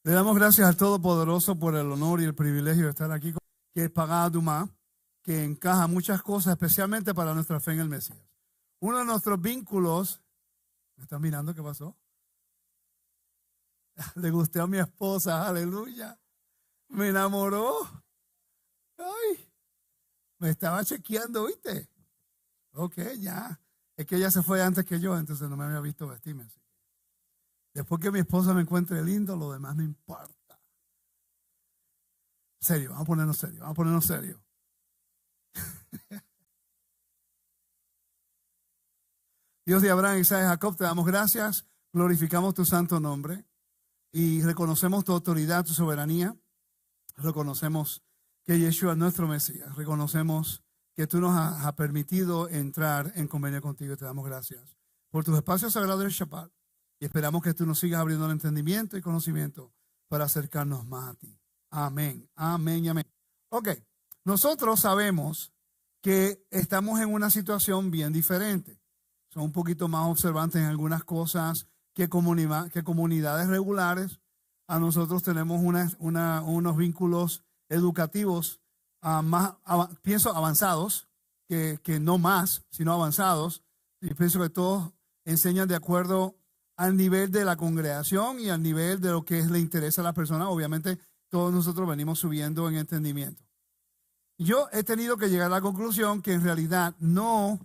Le damos gracias al Todopoderoso por el honor y el privilegio de estar aquí, que es Pagá Dumá, que encaja muchas cosas, especialmente para nuestra fe en el Mesías. Uno de nuestros vínculos, ¿me están mirando qué pasó? Le gusté a mi esposa, aleluya. Me enamoró. Ay, me estaba chequeando, ¿viste? Ok, ya. Es que ella se fue antes que yo, entonces no me había visto vestirme así. Después que mi esposa me encuentre lindo, lo demás no importa. Serio, vamos a ponernos serio. Dios de Abraham, Isaac y Jacob, te damos gracias, glorificamos tu santo nombre y reconocemos tu autoridad, tu soberanía. Reconocemos que Yeshua es nuestro Mesías. Reconocemos que tú nos has permitido entrar en convenio contigo. Te damos gracias por tus espacios sagrados del Shabbat y esperamos que tú nos sigas abriendo el entendimiento y conocimiento para acercarnos más a ti. Amén, amén y amén. Ok, nosotros sabemos que estamos en una situación bien diferente. Son un poquito más observantes en algunas cosas que comunidades regulares. A nosotros tenemos unos vínculos educativos pienso avanzados, que no más, sino avanzados. Y pienso que todos enseñan de acuerdo al nivel de la congregación y al nivel de lo que le interesa a la persona. Obviamente todos nosotros venimos subiendo en entendimiento. Yo he tenido que llegar a la conclusión que en realidad no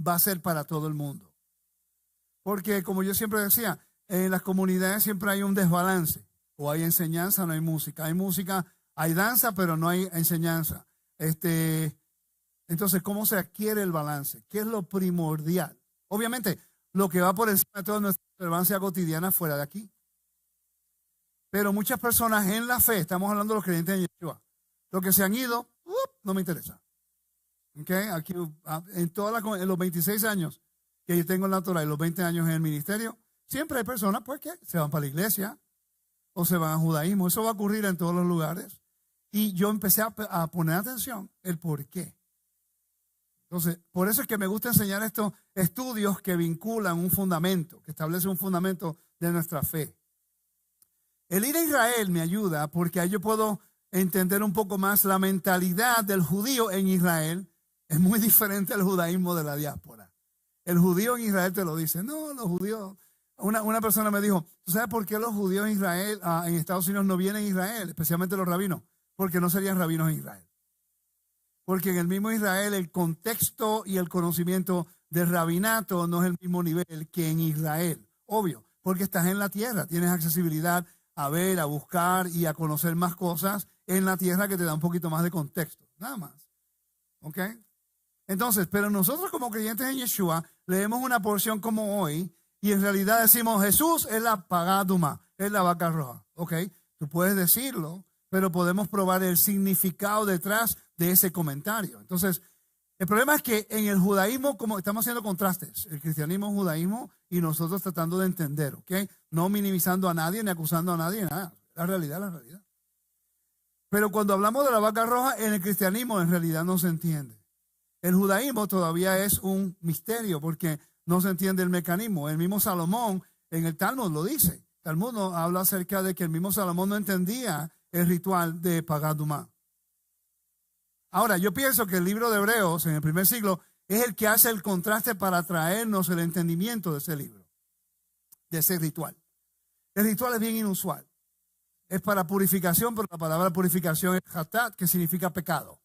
va a ser para todo el mundo. Porque como yo siempre decía, en las comunidades siempre hay un desbalance. O hay enseñanza, no hay música. Hay música, hay danza, pero no hay enseñanza. Entonces, ¿cómo se adquiere el balance? ¿Qué es lo primordial? Obviamente, lo que va por encima de toda nuestra observancia cotidiana fuera de aquí. Pero muchas personas en la fe, estamos hablando de los creyentes en Yeshua, los que se han ido, no me interesa. Okay, aquí en los 26 años que yo tengo en la Torah y los 20 años en el ministerio, siempre hay personas pues que se van para la iglesia o se van al judaísmo. Eso va a ocurrir en todos los lugares. Y yo empecé a poner atención el por qué. Entonces, por eso es que me gusta enseñar estos estudios que vinculan un fundamento, que establecen un fundamento de nuestra fe. El ir a Israel me ayuda porque ahí yo puedo entender un poco más la mentalidad del judío en Israel. Es muy diferente al judaísmo de la diáspora. El judío en Israel te lo dice. No, los judíos. Una persona me dijo, ¿tú sabes por qué los judíos en Israel, en Estados Unidos no vienen a Israel? Especialmente los rabinos. Porque no serían rabinos en Israel. Porque en el mismo Israel el contexto y el conocimiento del rabinato no es el mismo nivel que en Israel. Obvio, porque estás en la tierra. Tienes accesibilidad a ver, a buscar y a conocer más cosas en la tierra que te da un poquito más de contexto. Nada más. ¿Ok? Entonces, pero nosotros como creyentes en Yeshua leemos una porción como hoy y en realidad decimos Jesús es la Pagá Dumá, es la vaca roja. ¿Ok? Tú puedes decirlo, pero podemos probar el significado detrás de ese comentario. Entonces, el problema es que en el judaísmo, como estamos haciendo contrastes, el cristianismo, el judaísmo y nosotros tratando de entender, ¿ok? No minimizando a nadie ni acusando a nadie, nada. La realidad, la realidad. Pero cuando hablamos de la vaca roja, en el cristianismo en realidad no se entiende. El judaísmo todavía es un misterio porque no se entiende el mecanismo. El mismo Salomón en el Talmud lo dice. El Talmud nos habla acerca de que el mismo Salomón no entendía el ritual de Pagá Dumá. Ahora, yo pienso que el libro de Hebreos en el primer siglo es el que hace el contraste para traernos el entendimiento de ese libro, de ese ritual. El ritual es bien inusual. Es para purificación, pero la palabra purificación es hatat, que significa pecado.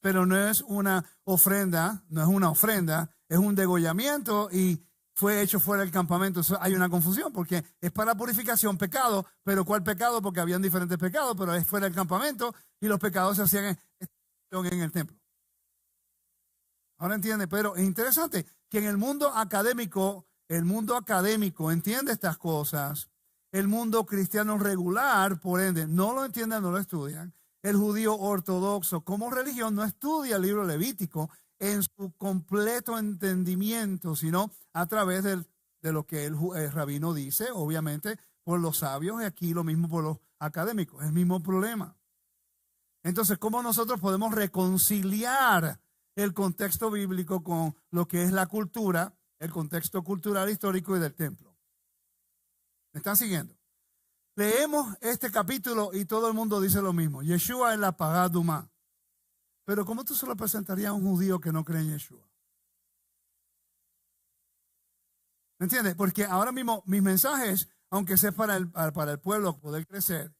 Pero no es una ofrenda, es un degollamiento y fue hecho fuera del campamento. Eso, hay una confusión porque es para purificación, pecado, pero ¿cuál pecado? Porque habían diferentes pecados, pero es fuera del campamento y los pecados se hacían en el templo. Ahora entiende, pero es interesante que en el mundo académico entiende estas cosas. El mundo cristiano regular, por ende, no lo entienden, no lo estudian. El judío ortodoxo como religión no estudia el libro levítico en su completo entendimiento, sino a través de lo que el rabino dice, obviamente, por los sabios, y aquí lo mismo por los académicos, el mismo problema. Entonces, ¿cómo nosotros podemos reconciliar el contexto bíblico con lo que es la cultura, el contexto cultural, histórico y del templo? ¿Me están siguiendo? Leemos este capítulo y todo el mundo dice lo mismo. Yeshua es la Pagá Dumá. Pero ¿cómo tú se lo presentarías a un judío que no cree en Yeshua? ¿Me entiendes? Porque ahora mismo mis mensajes, aunque sea para el pueblo poder crecer,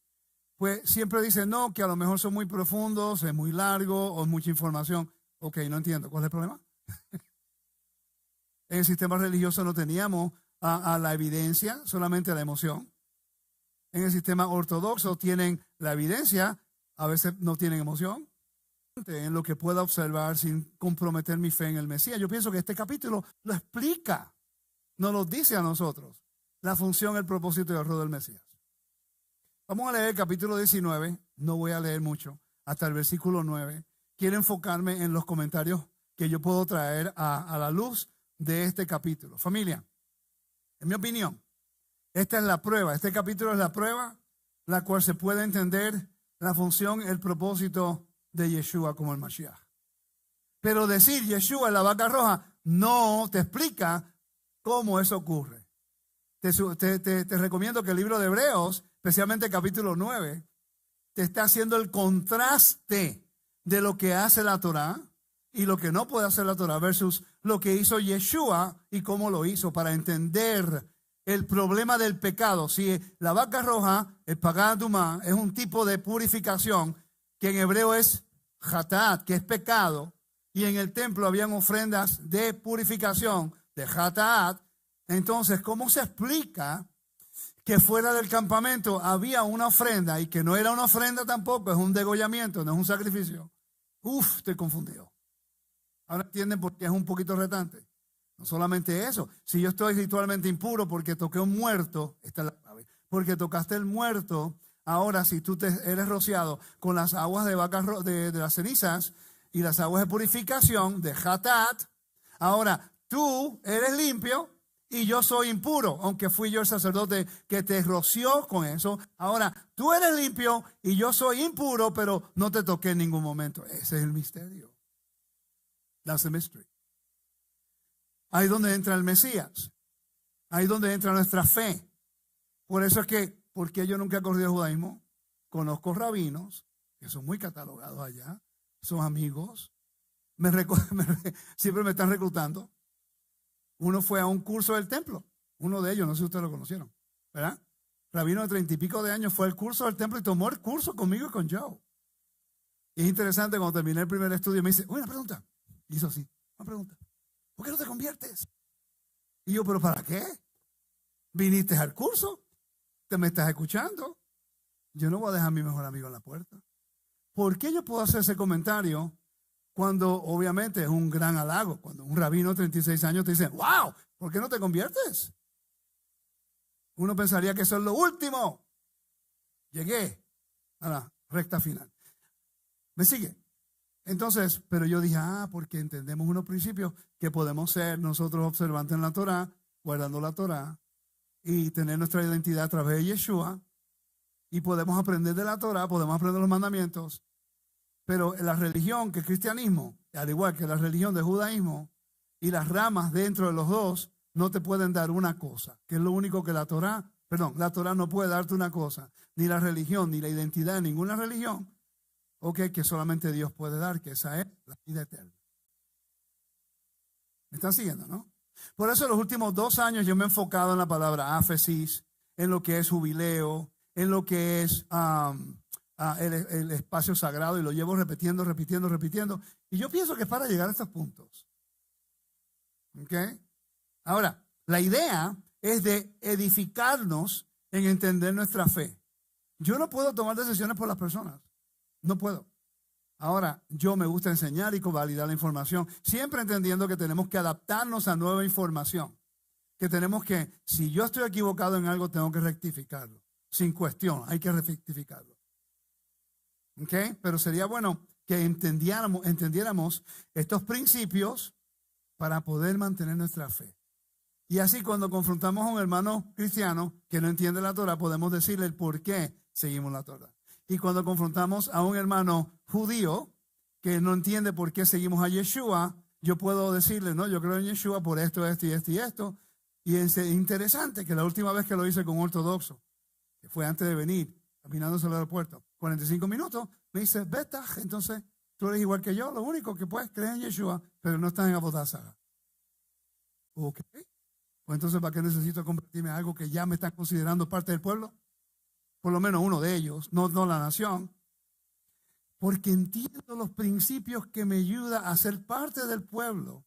pues siempre dicen no, que a lo mejor son muy profundos, es muy largo o es mucha información. Ok, no entiendo. ¿Cuál es el problema? En el sistema religioso no teníamos a la evidencia, solamente la emoción. En el sistema ortodoxo tienen la evidencia, a veces no tienen emoción. En lo que pueda observar sin comprometer mi fe en el Mesías. Yo pienso que este capítulo lo explica, nos lo dice a nosotros, la función, el propósito y el rol del Mesías. Vamos a leer el capítulo 19, no voy a leer mucho, hasta el versículo 9. Quiero enfocarme en los comentarios que yo puedo traer a la luz de este capítulo. Familia, en mi opinión, esta es la prueba, este capítulo es la prueba, la cual se puede entender la función, el propósito de Yeshua como el Mashiach. Pero decir Yeshua es la vaca roja no te explica cómo eso ocurre. Te recomiendo que el libro de Hebreos, especialmente el capítulo 9, te está haciendo el contraste de lo que hace la Torá y lo que no puede hacer la Torá versus lo que hizo Yeshua y cómo lo hizo para entender el problema del pecado. Si la vaca roja, el Pagá Dumá, es un tipo de purificación que en hebreo es Hatat, que es pecado, y en el templo habían ofrendas de purificación de Hatat. Entonces, ¿cómo se explica que fuera del campamento había una ofrenda y que no era una ofrenda tampoco, es un degollamiento, no es un sacrificio? Estoy confundido. Ahora entienden por qué es un poquito retante. No solamente eso, si yo estoy ritualmente impuro porque toqué un muerto, esta es la clave, porque tocaste el muerto. Ahora, si tú eres rociado con las aguas de vaca de las cenizas y las aguas de purificación de Hatat, ahora tú eres limpio y yo soy impuro, aunque fui yo el sacerdote que te roció con eso. Ahora, tú eres limpio y yo soy impuro, pero no te toqué en ningún momento. Ese es el misterio. That's the mystery. Ahí es donde entra el Mesías. Ahí es donde entra nuestra fe. Por eso es que, porque yo nunca he corrido el judaísmo, conozco rabinos que son muy catalogados allá, son amigos, siempre me están reclutando. Uno fue a un curso del templo, uno de ellos, no sé si ustedes lo conocieron, ¿verdad? Rabino de 30 y pico de años fue al curso del templo y tomó el curso conmigo y con Joe. Y es interesante, cuando terminé el primer estudio me dice, una pregunta, hizo así, una pregunta, ¿por qué no te conviertes? Y yo, ¿pero para qué? ¿Viniste al curso? ¿Te me estás escuchando? Yo no voy a dejar a mi mejor amigo en la puerta. ¿Por qué yo puedo hacer ese comentario cuando obviamente es un gran halago? Cuando un rabino de 36 años te dice, wow, ¿por qué no te conviertes? Uno pensaría que eso es lo último. Llegué a la recta final. ¿Me sigue? Entonces, pero yo dije, porque entendemos unos principios que podemos ser nosotros observantes en la Torá, guardando la Torá, y tener nuestra identidad a través de Yeshua, y podemos aprender de la Torá, podemos aprender los mandamientos, pero la religión, que el cristianismo, al igual que la religión del judaísmo, y las ramas dentro de los dos, no te pueden dar una cosa, que es lo único que la Torá no puede darte una cosa, ni la religión, ni la identidad de ninguna religión, que solamente Dios puede dar, que esa es la vida eterna. ¿Me están siguiendo, no? Por eso en los últimos 2 años yo me he enfocado en la palabra áfesis, en lo que es jubileo, en lo que es el espacio sagrado, y lo llevo repitiendo. Y yo pienso que es para llegar a estos puntos. ¿Ok? Ahora, la idea es de edificarnos en entender nuestra fe. Yo no puedo tomar decisiones por las personas. No puedo. Ahora, yo me gusta enseñar y validar la información, siempre entendiendo que tenemos que adaptarnos a nueva información. Que tenemos que, si yo estoy equivocado en algo, tengo que rectificarlo. Sin cuestión, hay que rectificarlo. ¿Ok? Pero sería bueno que entendiéramos estos principios para poder mantener nuestra fe. Y así, cuando confrontamos a un hermano cristiano que no entiende la Torah, podemos decirle el por qué seguimos la Torah. Y cuando confrontamos a un hermano judío que no entiende por qué seguimos a Yeshua, yo puedo decirle, no, yo creo en Yeshua por esto, esto y esto y esto. Y es interesante que la última vez que lo hice con un ortodoxo, que fue antes de venir, caminándose al aeropuerto, 45 minutos, me dice, Betach, entonces tú eres igual que yo, lo único que puedes creer en Yeshua, pero no estás en Avodah Zarah. Ok, pues entonces ¿para qué necesito convertirme en algo que ya me están considerando parte del pueblo? Por lo menos uno de ellos, no la nación. Porque entiendo los principios que me ayudan a ser parte del pueblo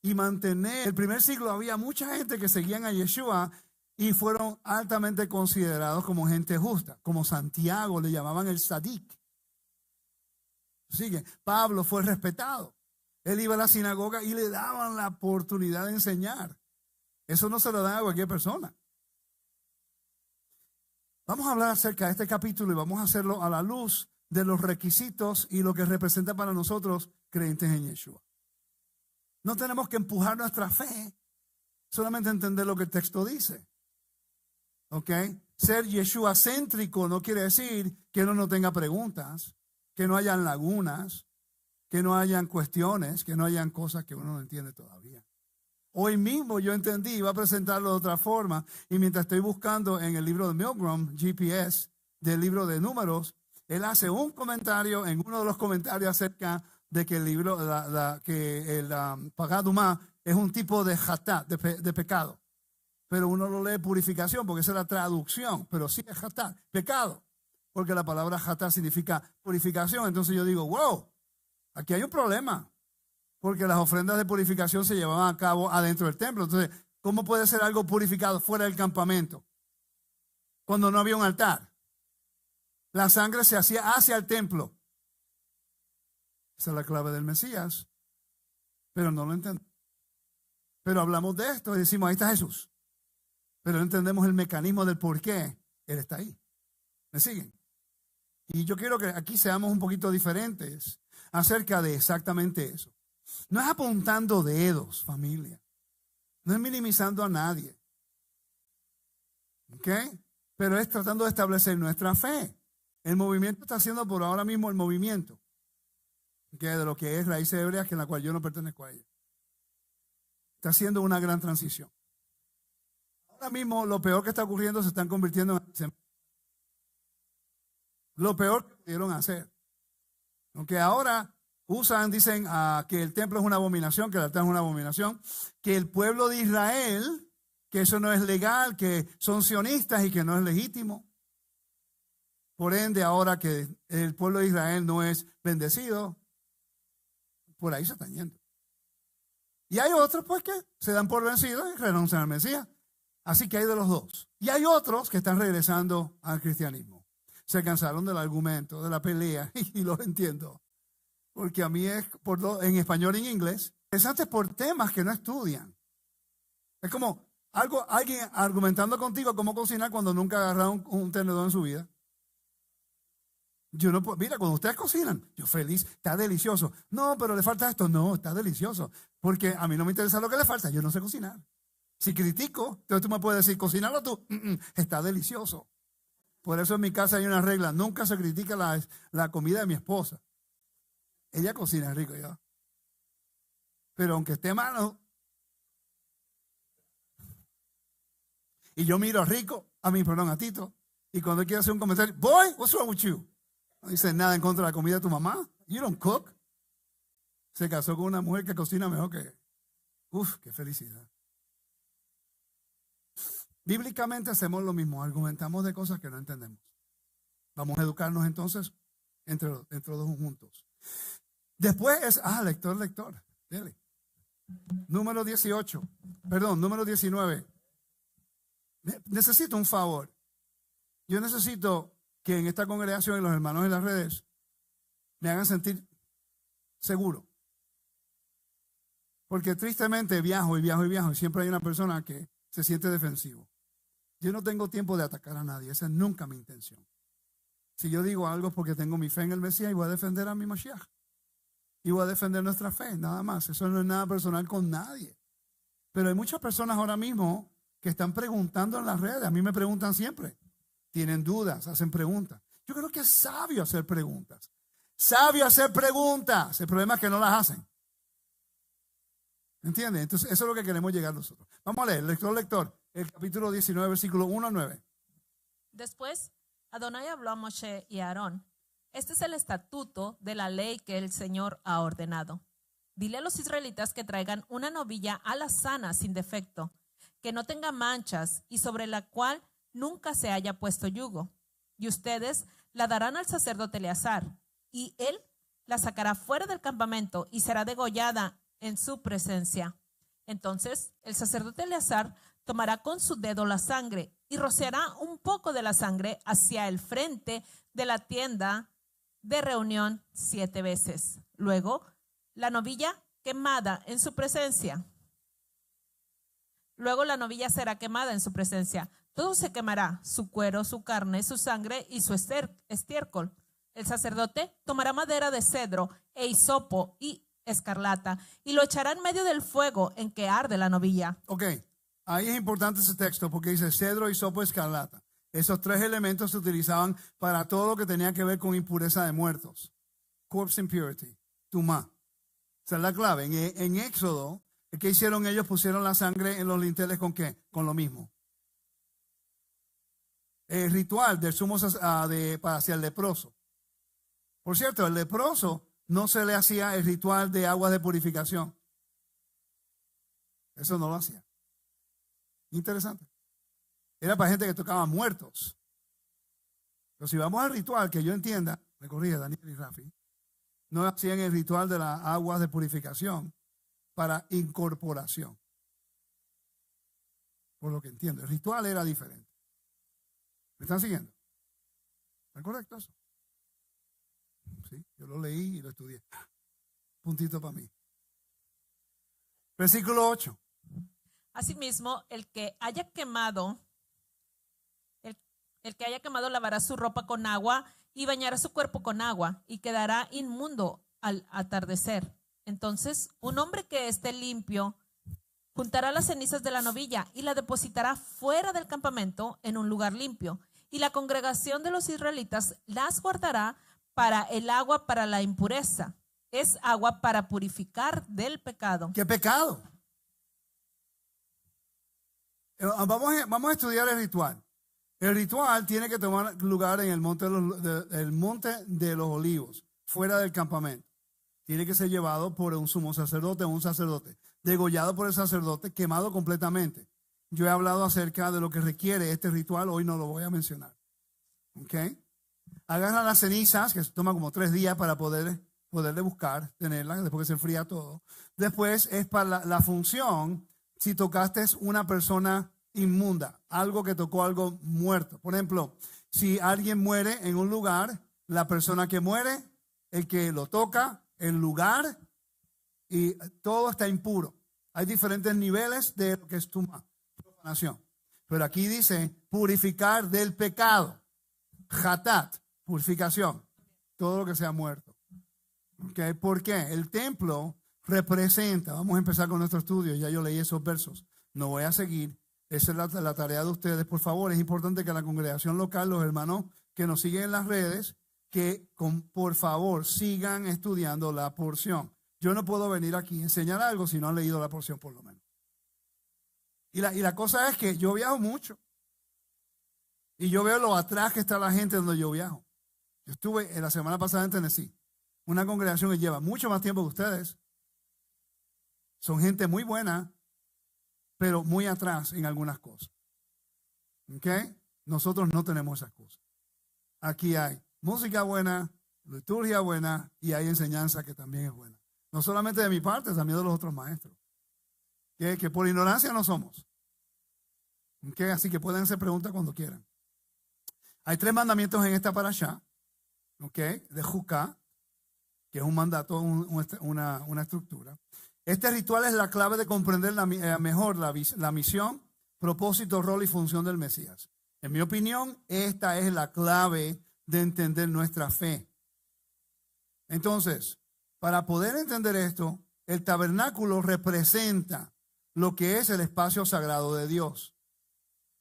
y mantener. En el primer siglo había mucha gente que seguían a Yeshua y fueron altamente considerados como gente justa, como Santiago, le llamaban el Sadik. Sigue, Pablo fue respetado. Él iba a la sinagoga y le daban la oportunidad de enseñar. Eso no se lo da a cualquier persona. Vamos a hablar acerca de este capítulo y vamos a hacerlo a la luz de los requisitos y lo que representa para nosotros creyentes en Yeshua. No tenemos que empujar nuestra fe, solamente entender lo que el texto dice. ¿Ok? Ser Yeshua céntrico no quiere decir que uno no tenga preguntas, que no hayan lagunas, que no hayan cuestiones, que no hayan cosas que uno no entiende todavía. Hoy mismo yo entendí, iba a presentarlo de otra forma, y mientras estoy buscando en el libro de Milgram, GPS, del libro de Números, él hace un comentario, en uno de los comentarios acerca de que el libro, que el Pagadumá es un tipo de jatá, de pecado. Pero uno lo lee purificación, porque esa es la traducción, pero sí es jatá, pecado, porque la palabra jatá significa purificación. Entonces yo digo, wow, aquí hay un problema. Porque las ofrendas de purificación se llevaban a cabo adentro del templo. Entonces, ¿cómo puede ser algo purificado fuera del campamento? Cuando no había un altar. La sangre se hacía hacia el templo. Esa es la clave del Mesías. Pero no lo entendemos. Pero hablamos de esto y decimos, ahí está Jesús. Pero no entendemos el mecanismo del por qué Él está ahí. ¿Me siguen? Y yo quiero que aquí seamos un poquito diferentes acerca de exactamente eso. No es apuntando dedos, familia. No es minimizando a nadie. ¿Ok? Pero es tratando de establecer nuestra fe. El movimiento está haciendo por ahora mismo el movimiento. ¿Ok? De lo que es raíces hebreas, en la cual yo no pertenezco a ella. Está haciendo una gran transición. Ahora mismo lo peor que está ocurriendo se están convirtiendo en lo peor que pudieron hacer. Aunque ahora dicen que el templo es una abominación, que el altar es una abominación, que el pueblo de Israel, que eso no es legal, que son sionistas y que no es legítimo. Por ende, ahora que el pueblo de Israel no es bendecido, por ahí se están yendo. Y hay otros pues que se dan por vencidos y renuncian al Mesías. Así que hay de los dos. Y hay otros que están regresando al cristianismo. Se cansaron del argumento, de la pelea, y lo entiendo. Porque a mí es en español y en inglés, interesante por temas que no estudian. Es como alguien argumentando contigo cómo cocinar cuando nunca agarraron un tenedor en su vida. Yo no puedo, mira, cuando ustedes cocinan, yo feliz, está delicioso. No, pero le falta esto. No, está delicioso. Porque a mí no me interesa lo que le falta, yo no sé cocinar. Si critico, entonces tú me puedes decir, cocínalo tú, está delicioso. Por eso en mi casa hay una regla, nunca se critica la comida de mi esposa. Ella cocina rico ya. Pero aunque esté malo, y yo miro a Rico, a Tito, y cuando él quiere hacer un comentario, boy, what's wrong with you? No dice nada en contra de la comida de tu mamá. You don't cook. Se casó con una mujer que cocina mejor que. Uf, qué felicidad. Bíblicamente hacemos lo mismo, argumentamos de cosas que no entendemos. Vamos a educarnos entonces entre los dos juntos. Después es, lector, dele. Número 19. Necesito un favor. Yo necesito que en esta congregación y los hermanos en las redes me hagan sentir seguro. Porque tristemente viajo y siempre hay una persona que se siente defensivo. Yo no tengo tiempo de atacar a nadie, esa es nunca mi intención. Si yo digo algo es porque tengo mi fe en el Mesías y voy a defender a mi Mashiach. Y voy a defender nuestra fe, nada más. Eso no es nada personal con nadie. Pero hay muchas personas ahora mismo que están preguntando en las redes. A mí me preguntan siempre. Tienen dudas, hacen preguntas. Yo creo que es sabio hacer preguntas. Sabio hacer preguntas. El problema es que no las hacen. ¿Entienden? Entonces, eso es lo que queremos llegar nosotros. Vamos a leer, lector, el capítulo 19, versículo 1 a 9. Después, Adonai habló a Moshe y a Aarón: este es el estatuto de la ley que el Señor ha ordenado. Dile a los israelitas que traigan una novilla alazana sin defecto, que no tenga manchas y sobre la cual nunca se haya puesto yugo. Y ustedes la darán al sacerdote Eleazar, y él la sacará fuera del campamento y será degollada en su presencia. Entonces el sacerdote Eleazar tomará con su dedo la sangre y rociará un poco de la sangre hacia el frente de la tienda de reunión 7 veces. Luego, la novilla quemada en su presencia. Luego la novilla será quemada en su presencia. Todo se quemará: su cuero, su carne, su sangre y su estiércol. El sacerdote tomará madera de cedro e hisopo y escarlata y lo echará en medio del fuego en que arde la novilla. Ok, ahí es importante ese texto porque dice cedro, hisopo, escarlata. Esos 3 elementos se utilizaban para todo lo que tenía que ver con impureza de muertos. Corpse impurity, tumá. Esa es la clave. En Éxodo, ¿qué hicieron ellos? Pusieron la sangre en los linteles ¿con qué? Con lo mismo. El ritual del sumo hacia el leproso. Por cierto, el leproso no se le hacía el ritual de aguas de purificación. Eso no lo hacía. Interesante. Era para gente que tocaba muertos. Pero si vamos al ritual, que yo entienda, me corrige Daniel y Rafi, no hacían el ritual de las aguas de purificación para incorporación. Por lo que entiendo, el ritual era diferente. ¿Me están siguiendo? ¿Está correcto eso? Sí, yo lo leí y lo estudié. Puntito para mí. Versículo 8. Asimismo, el que haya quemado lavará su ropa con agua y bañará su cuerpo con agua y quedará inmundo al atardecer. Entonces, un hombre que esté limpio juntará las cenizas de la novilla y la depositará fuera del campamento en un lugar limpio. Y la congregación de los israelitas las guardará para el agua para la impureza. Es agua para purificar del pecado. ¿Qué pecado? Vamos a estudiar el ritual. El ritual tiene que tomar lugar en el monte de los Olivos, fuera del campamento. Tiene que ser llevado por un sumo sacerdote o un sacerdote, degollado por el sacerdote, quemado completamente. Yo he hablado acerca de lo que requiere este ritual, hoy no lo voy a mencionar. ¿Ok? Agarran las cenizas, que se toma como 3 días para poderle buscar, tenerlas, después que se enfría todo. Después es para la función, si tocaste una persona inmunda, algo que tocó algo muerto. Por ejemplo, si alguien muere en un lugar, la persona que muere, el que lo toca, el lugar, y todo está impuro. Hay diferentes niveles de lo que es profanación. Pero aquí dice purificar del pecado. Hatat, purificación. Todo lo que sea muerto. ¿Okay? ¿Por qué? El templo representa, vamos a empezar con nuestro estudio, ya yo leí esos versos, no voy a seguir. Esa es la tarea de ustedes. Por favor, es importante que la congregación local, los hermanos que nos siguen en las redes, que por favor sigan estudiando la porción. Yo no puedo venir aquí a enseñar algo si no han leído la porción por lo menos. Y la cosa es que yo viajo mucho. Y yo veo lo atrás que está la gente donde yo viajo. Yo estuve la semana pasada en Tennessee. Una congregación que lleva mucho más tiempo que ustedes. Son gente muy buena, pero muy atrás en algunas cosas. ¿Ok? Nosotros no tenemos esas cosas. Aquí hay música buena, liturgia buena y hay enseñanza que también es buena. No solamente de mi parte, también de los otros maestros. Que por ignorancia no somos. ¿Ok? Así que pueden hacer preguntas cuando quieran. Hay 3 mandamientos en esta parashá. ¿Ok? De Juká, que es un mandato, una estructura. Este ritual es la clave de comprender mejor la misión, propósito, rol y función del Mesías. En mi opinión, esta es la clave de entender nuestra fe. Entonces, para poder entender esto, el tabernáculo representa lo que es el espacio sagrado de Dios.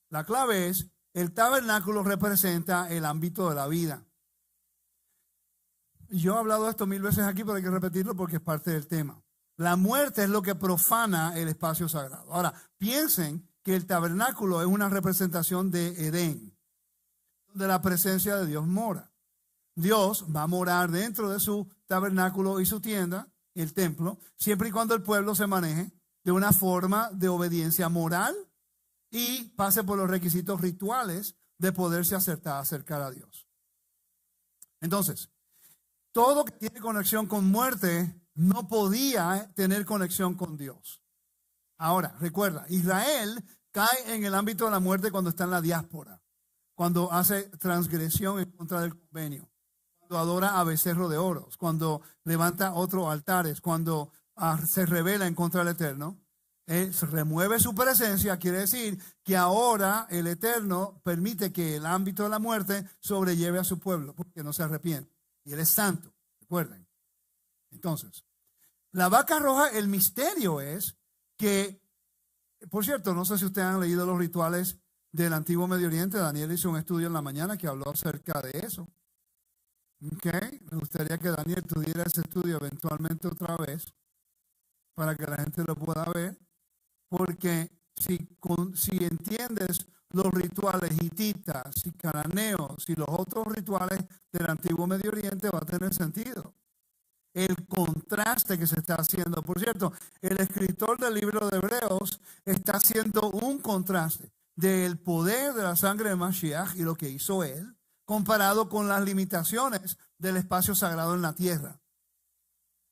La clave es, el tabernáculo representa el ámbito de la vida. Yo he hablado de esto 1000 veces aquí, pero hay que repetirlo porque es parte del tema. La muerte es lo que profana el espacio sagrado. Ahora, piensen que el tabernáculo es una representación de Edén. donde la presencia de Dios mora. Dios va a morar dentro de su tabernáculo y su tienda, el templo, siempre y cuando el pueblo se maneje de una forma de obediencia moral y pase por los requisitos rituales de poderse acercar a Dios. Entonces, todo que tiene conexión con muerte no podía tener conexión con Dios. Ahora, recuerda, Israel cae en el ámbito de la muerte cuando está en la diáspora, cuando hace transgresión en contra del convenio, cuando adora a becerro de oro, cuando levanta otros altares, cuando se rebela en contra del Eterno. Se remueve su presencia, quiere decir que ahora el Eterno permite que el ámbito de la muerte sobrelleve a su pueblo, porque no se arrepiente. Y Él es santo, recuerden. Entonces, la vaca roja, el misterio es que, por cierto, no sé si ustedes han leído los rituales del Antiguo Medio Oriente. Daniel hizo un estudio en la mañana que habló acerca de eso. Okay. Me gustaría que Daniel tuviera ese estudio eventualmente otra vez para que la gente lo pueda ver. Porque si entiendes los rituales hititas y cananeos y los otros rituales del Antiguo Medio Oriente, va a tener sentido. El contraste que se está haciendo. Por cierto, el escritor del libro de Hebreos está haciendo un contraste del poder de la sangre de Mashiach y lo que hizo él, comparado con las limitaciones del espacio sagrado en la tierra.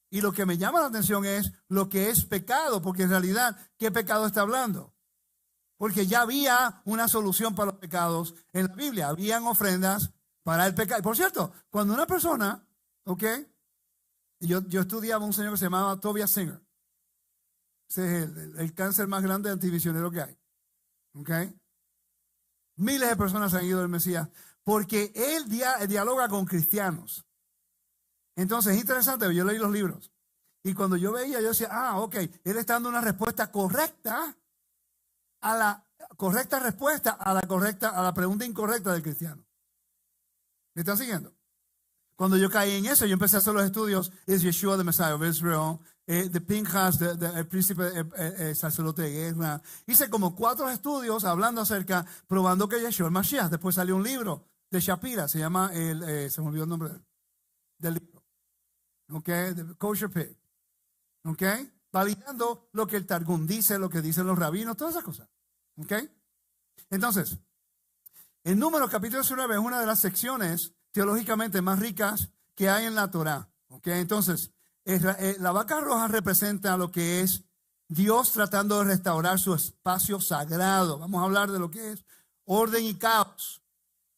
Y lo que me llama la atención es lo que es pecado, porque en realidad, ¿qué pecado está hablando? Porque ya había una solución para los pecados en la Biblia. Habían ofrendas para el pecado. Por cierto, cuando una persona, ¿ok? Yo estudiaba un señor que se llamaba Tobias Singer. Ese es el cáncer más grande antivisionero que hay. ¿Ok? Miles de personas han ido del Mesías porque él dialoga con cristianos. Entonces es interesante, yo leí los libros y cuando yo veía, yo decía, ok, él está dando una respuesta correcta a la correcta respuesta a la pregunta incorrecta del cristiano. ¿Me están siguiendo? Cuando yo caí en eso, yo empecé a hacer los estudios. ¿Es Yeshua the Messiah of Israel? De Pinchas, el príncipe sacerdote de guerra. Hice como 4 estudios hablando acerca, probando que Yeshua el Mashiach. Después salió un libro de Shapira, se llama, se me olvidó el nombre del libro. ¿Ok? The Kosher Pig. ¿Ok? Validando lo que el Targum dice, lo que dicen los rabinos, todas esas cosas. ¿Ok? Entonces, el Números capítulo 19 es una de las secciones teológicamente más ricas que hay en la Torá. ¿Ok? Entonces, la vaca roja representa lo que es Dios tratando de restaurar su espacio sagrado. Vamos a hablar de lo que es orden y caos.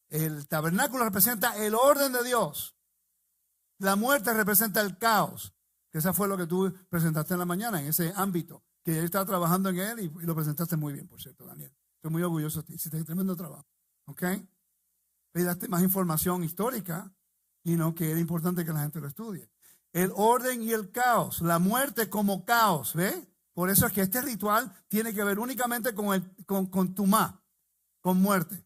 El tabernáculo representa el orden de Dios. La muerte representa el caos. Que esa fue lo que tú presentaste en la mañana, en ese ámbito. Que él estaba trabajando en él y lo presentaste muy bien, por cierto, Daniel. Estoy muy orgulloso de ti. Hiciste un tremendo trabajo. ¿Ok? Le daste más información histórica y no que era importante que la gente lo estudie. El orden y el caos. La muerte como caos. ¿Ve? Por eso es que este ritual tiene que ver únicamente con tumá, con muerte.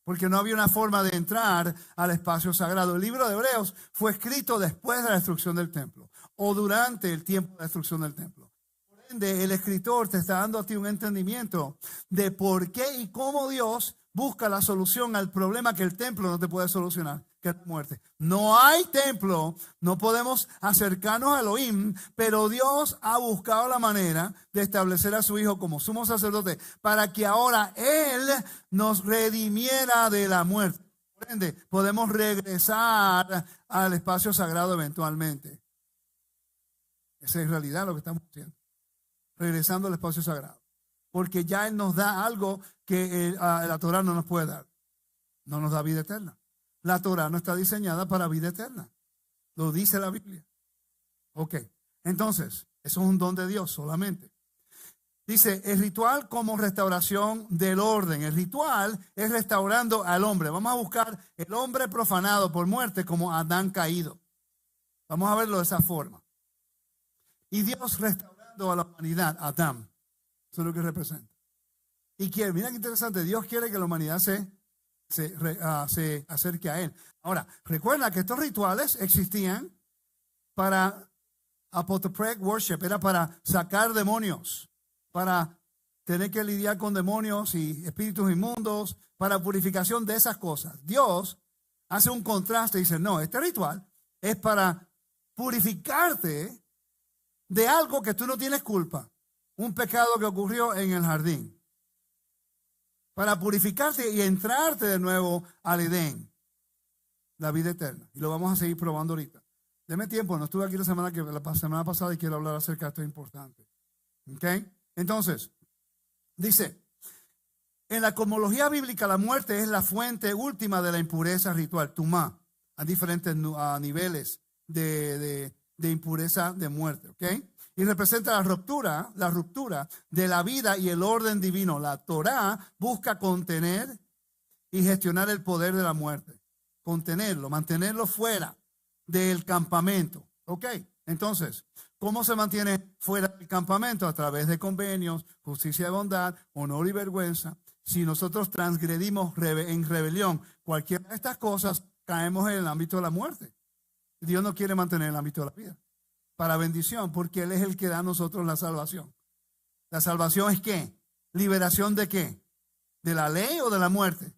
Porque no había una forma de entrar al espacio sagrado. El libro de Hebreos fue escrito después de la destrucción del templo o durante el tiempo de la destrucción del templo. Por ende, el escritor te está dando a ti un entendimiento de por qué y cómo Dios busca la solución al problema que el templo no te puede solucionar, que es la muerte. No hay templo, no podemos acercarnos a Elohim, pero Dios ha buscado la manera de establecer a su Hijo como sumo sacerdote para que ahora Él nos redimiera de la muerte. Por ende, podemos regresar al espacio sagrado eventualmente. Esa es en realidad lo que estamos haciendo, regresando al espacio sagrado. Porque ya Él nos da algo que la Torah no nos puede dar. No nos da vida eterna. La Torah no está diseñada para vida eterna. Lo dice la Biblia. Ok. Entonces, eso es un don de Dios solamente. Dice, el ritual como restauración del orden. El ritual es restaurando al hombre. Vamos a buscar el hombre profanado por muerte como Adán caído. Vamos a verlo de esa forma. Y Dios restaurando a la humanidad, Adán. Eso es lo que representa. Y quiere, mira qué interesante, Dios quiere que la humanidad se acerque a Él. Ahora, recuerda que estos rituales existían para apotropreg worship, era para sacar demonios, para tener que lidiar con demonios y espíritus inmundos para purificación de esas cosas. Dios hace un contraste y dice, no, este ritual es para purificarte de algo que tú no tienes culpa. Un pecado que ocurrió en el jardín. Para purificarte y entrarte de nuevo al Edén. La vida eterna. Y lo vamos a seguir probando ahorita. Deme tiempo, no estuve aquí la semana pasada y quiero hablar acerca de esto importante. ¿Ok? Entonces, dice, en la cosmología bíblica la muerte es la fuente última de la impureza ritual, tumá, a diferentes niveles de impureza de muerte. ¿Ok? Y representa la ruptura de la vida y el orden divino. La Torá busca contener y gestionar el poder de la muerte. Contenerlo, mantenerlo fuera del campamento. ¿Ok? Entonces, ¿cómo se mantiene fuera del campamento? A través de convenios, justicia y bondad, honor y vergüenza. Si nosotros transgredimos en rebelión cualquiera de estas cosas, caemos en el ámbito de la muerte. Dios no quiere mantener el ámbito de la vida. Para bendición, porque Él es el que da a nosotros la salvación. ¿La salvación es qué? ¿Liberación de qué? ¿De la ley o de la muerte?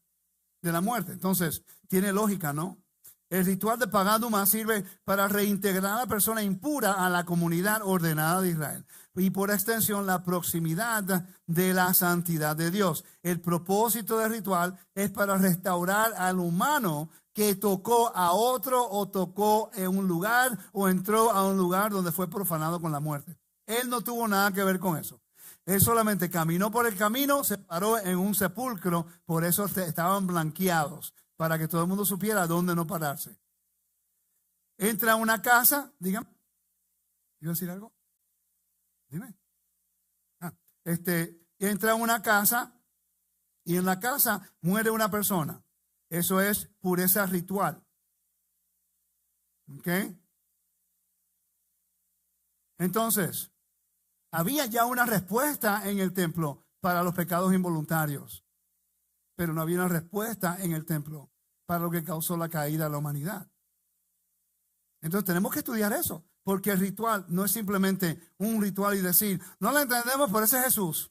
De la muerte. Entonces, tiene lógica, ¿no? El ritual de Pagaduma sirve para reintegrar a la persona impura a la comunidad ordenada de Israel. Y por extensión, la proximidad de la santidad de Dios. El propósito del ritual es para restaurar al humano que tocó a otro o tocó en un lugar o entró a un lugar donde fue profanado con la muerte. Él no tuvo nada que ver con eso. Él solamente caminó por el camino, se paró en un sepulcro, por eso estaban blanqueados, para que todo el mundo supiera dónde no pararse. Entra a una casa, dígame. ¿Iba a decir algo? Dime. Entra a una casa y en la casa muere una persona. Eso es pureza ritual. ¿Ok? Entonces, había ya una respuesta en el templo para los pecados involuntarios, pero no había una respuesta en el templo para lo que causó la caída de la humanidad. Entonces tenemos que estudiar eso, porque el ritual no es simplemente un ritual y decir, no lo entendemos, pero ese es Jesús.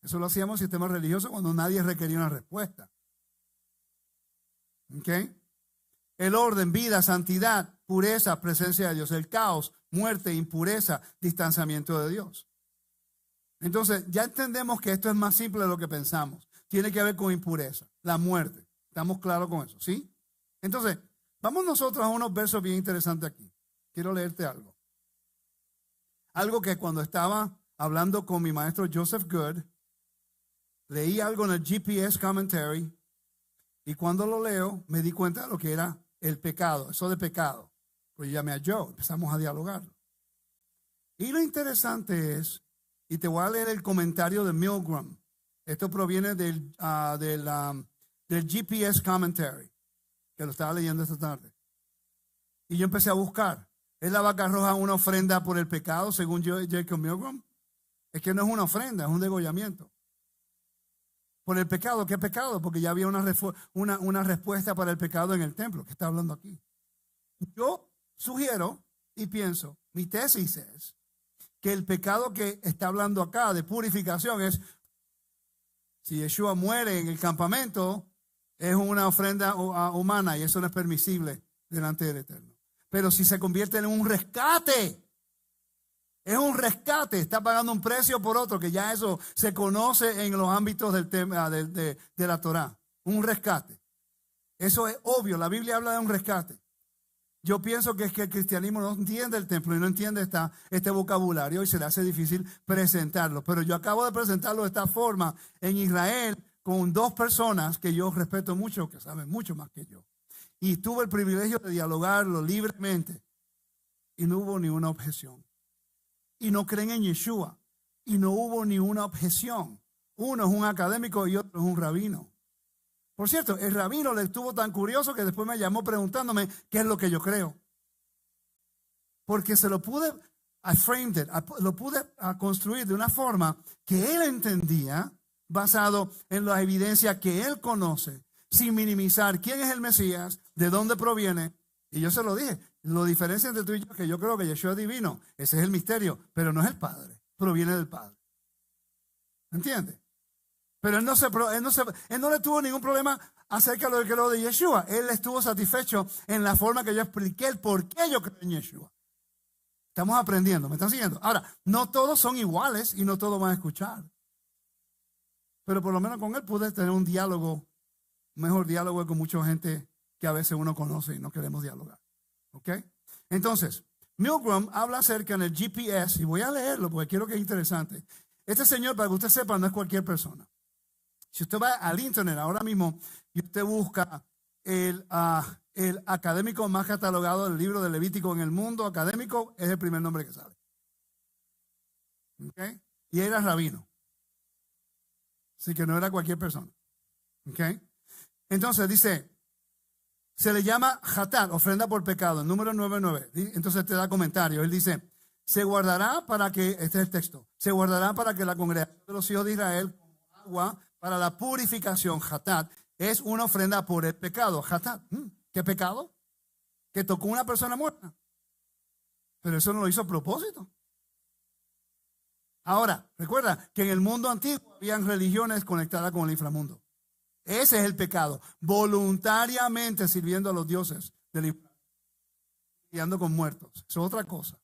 Eso lo hacíamos en el sistema religioso cuando nadie requería una respuesta. ¿Ok? El orden, vida, santidad, pureza, presencia de Dios. El caos, muerte, impureza, distanciamiento de Dios. Entonces, ya entendemos que esto es más simple de lo que pensamos. Tiene que ver con impureza, la muerte. ¿Estamos claros con eso? ¿Sí? Entonces, vamos nosotros a unos versos bien interesantes aquí. Quiero leerte algo. Algo que cuando estaba hablando con mi maestro Joseph Good, leí algo en el GPS Commentary. Y cuando lo leo, me di cuenta de lo que era el pecado, eso de pecado. Pues llamé a Joe, empezamos a dialogar. Y lo interesante es, y te voy a leer el comentario de Milgram. Esto proviene del GPS Commentary, que lo estaba leyendo esta tarde. Y yo empecé a buscar. ¿Es la vaca roja una ofrenda por el pecado, según Jacob Milgram? Es que no es una ofrenda, es un degollamiento. Por el pecado, ¿qué pecado? Porque ya había una respuesta para el pecado en el templo, que está hablando aquí. Yo sugiero y pienso, mi tesis es que el pecado que está hablando acá de purificación es, si Yeshua muere en el campamento, es una ofrenda humana y eso no es permisible delante del Eterno. Pero si se convierte en un rescate, es un rescate, está pagando un precio por otro, que ya eso se conoce en los ámbitos del tema de la Torá. Un rescate. Eso es obvio, la Biblia habla de un rescate. Yo pienso que es que el cristianismo no entiende el templo y no entiende este vocabulario y se le hace difícil presentarlo. Pero yo acabo de presentarlo de esta forma en Israel con dos personas que yo respeto mucho, que saben mucho más que yo. Y tuve el privilegio de dialogarlo libremente y no hubo ni una objeción. Y no creen en Yeshua. Y no hubo ni una objeción. Uno es un académico y otro es un rabino. Por cierto, el rabino le estuvo tan curioso que después me llamó preguntándome qué es lo que yo creo. Porque se lo pude, lo pude construir de una forma que él entendía, basado en la evidencia que él conoce, sin minimizar quién es el Mesías, de dónde proviene. Y yo se lo dije. Lo diferencia entre tú y yo es que yo creo que Yeshua es divino. Ese es el misterio, pero no es el Padre. Proviene del Padre. ¿Entiende? Pero él no le tuvo ningún problema acerca de lo de Yeshua. Él estuvo satisfecho en la forma que yo expliqué el por qué yo creo en Yeshua. Estamos aprendiendo, ¿me están siguiendo? Ahora, no todos son iguales y no todos van a escuchar. Pero por lo menos con él pude tener un diálogo, mejor diálogo que con mucha gente que a veces uno conoce y no queremos dialogar. ¿Ok? Entonces, Milgram habla acerca en el GPS, y voy a leerlo porque quiero que es interesante. Este señor, para que usted sepa, no es cualquier persona. Si usted va al internet ahora mismo y usted busca el académico más catalogado del libro de Levítico en el mundo académico, es el primer nombre que sale. ¿Okay? Y era rabino. Así que no era cualquier persona. ¿Okay? Entonces dice, se le llama Hatat, ofrenda por pecado, el número 99. Entonces te da comentario. Él dice, se guardará para que, este es el texto, se guardará para que la congregación de los hijos de Israel como agua para la purificación. Hatat es una ofrenda por el pecado. Hatat, ¿qué pecado? Que tocó una persona muerta. Pero eso no lo hizo a propósito. Ahora, recuerda que en el mundo antiguo habían religiones conectadas con el inframundo. Ese es el pecado. Voluntariamente sirviendo a los dioses del inframundo. Guiando con muertos. Eso es otra cosa.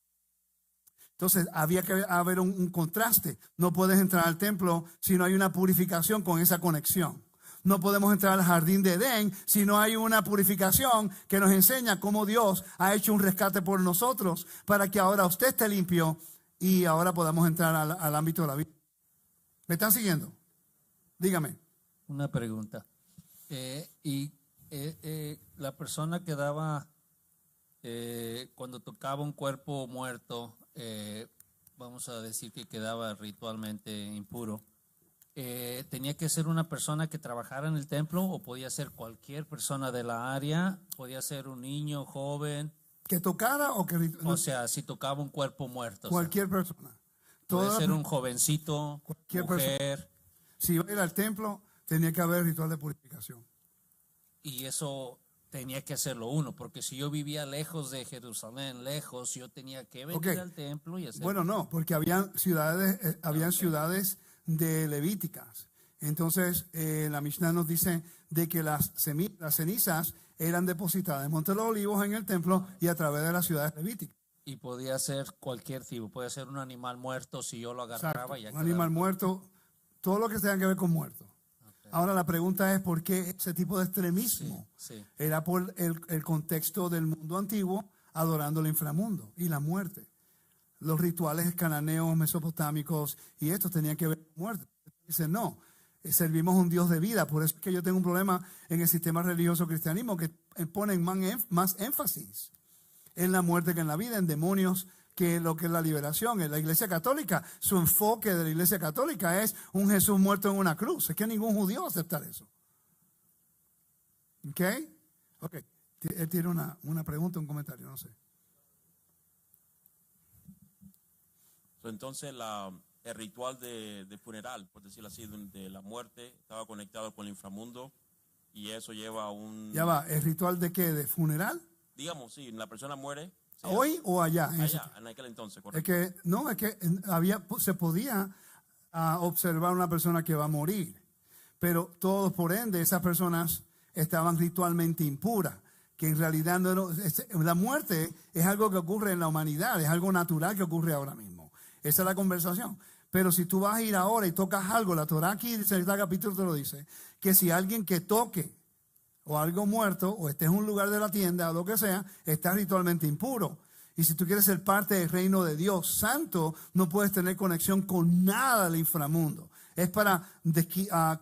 Entonces había que haber un contraste. No puedes entrar al templo si no hay una purificación con esa conexión. No podemos entrar al jardín de Edén si no hay una purificación que nos enseña cómo Dios ha hecho un rescate por nosotros para que ahora usted esté limpio y ahora podamos entrar al ámbito de la vida. ¿Me están siguiendo? Dígame. Una pregunta. La persona que daba, cuando tocaba un cuerpo muerto, vamos a decir que quedaba ritualmente impuro, ¿tenía que ser una persona que trabajara en el templo o podía ser cualquier persona de la área? ¿Podía ser un niño, joven? ¿Que tocara o que? O sea, si tocaba un cuerpo muerto. Cualquier persona. Puede ser un jovencito, cualquier mujer. Persona. Si iba a ir al templo, tenía que haber ritual de purificación. Y eso tenía que hacerlo uno, porque si yo vivía lejos de Jerusalén, yo tenía que venir al templo y hacerlo. Bueno, no, porque habían ciudades de levíticas. Entonces, la Mishnah nos dice de que las cenizas eran depositadas en Monte de los Olivos en el templo y a través de las ciudades levíticas. Y podía ser cualquier tipo, puede ser un animal muerto si yo lo agarraba. Exacto, un animal muerto, todo lo que tenga que ver con muerto. Okay. Ahora la pregunta es ¿por qué ese tipo de extremismo? Sí. Era por el contexto del mundo antiguo adorando el inframundo y la muerte. Los rituales cananeos, mesopotámicos y estos tenían que ver con muerte. Dice no, servimos a un Dios de vida. Por eso es que yo tengo un problema en el sistema religioso cristianismo que ponen más énfasis en la muerte que en la vida, en demonios, que lo que es la liberación. En la Iglesia Católica, su enfoque de la Iglesia Católica es un Jesús muerto en una cruz. Es que ningún judío va a aceptar eso. ¿Ok? Ok. Él tiene una pregunta, un comentario, no sé. Entonces el ritual de funeral, por decirlo así, de la muerte, estaba conectado con el inframundo y eso lleva a un... Ya va, ¿el ritual de qué? ¿De funeral? Digamos, sí, la persona muere. ¿Hoy o allá? En aquel entonces, correcto. Es que se podía observar una persona que va a morir, pero todos por ende esas personas estaban ritualmente impuras, que en realidad la muerte es algo que ocurre en la humanidad, es algo natural que ocurre ahora mismo. Esa es la conversación. Pero si tú vas a ir ahora y tocas algo, la Torah aquí, en el capítulo te lo dice, que si alguien que toque o algo muerto, o estés en un lugar de la tienda, o lo que sea, estás ritualmente impuro. Y si tú quieres ser parte del reino de Dios santo, no puedes tener conexión con nada del inframundo. Es para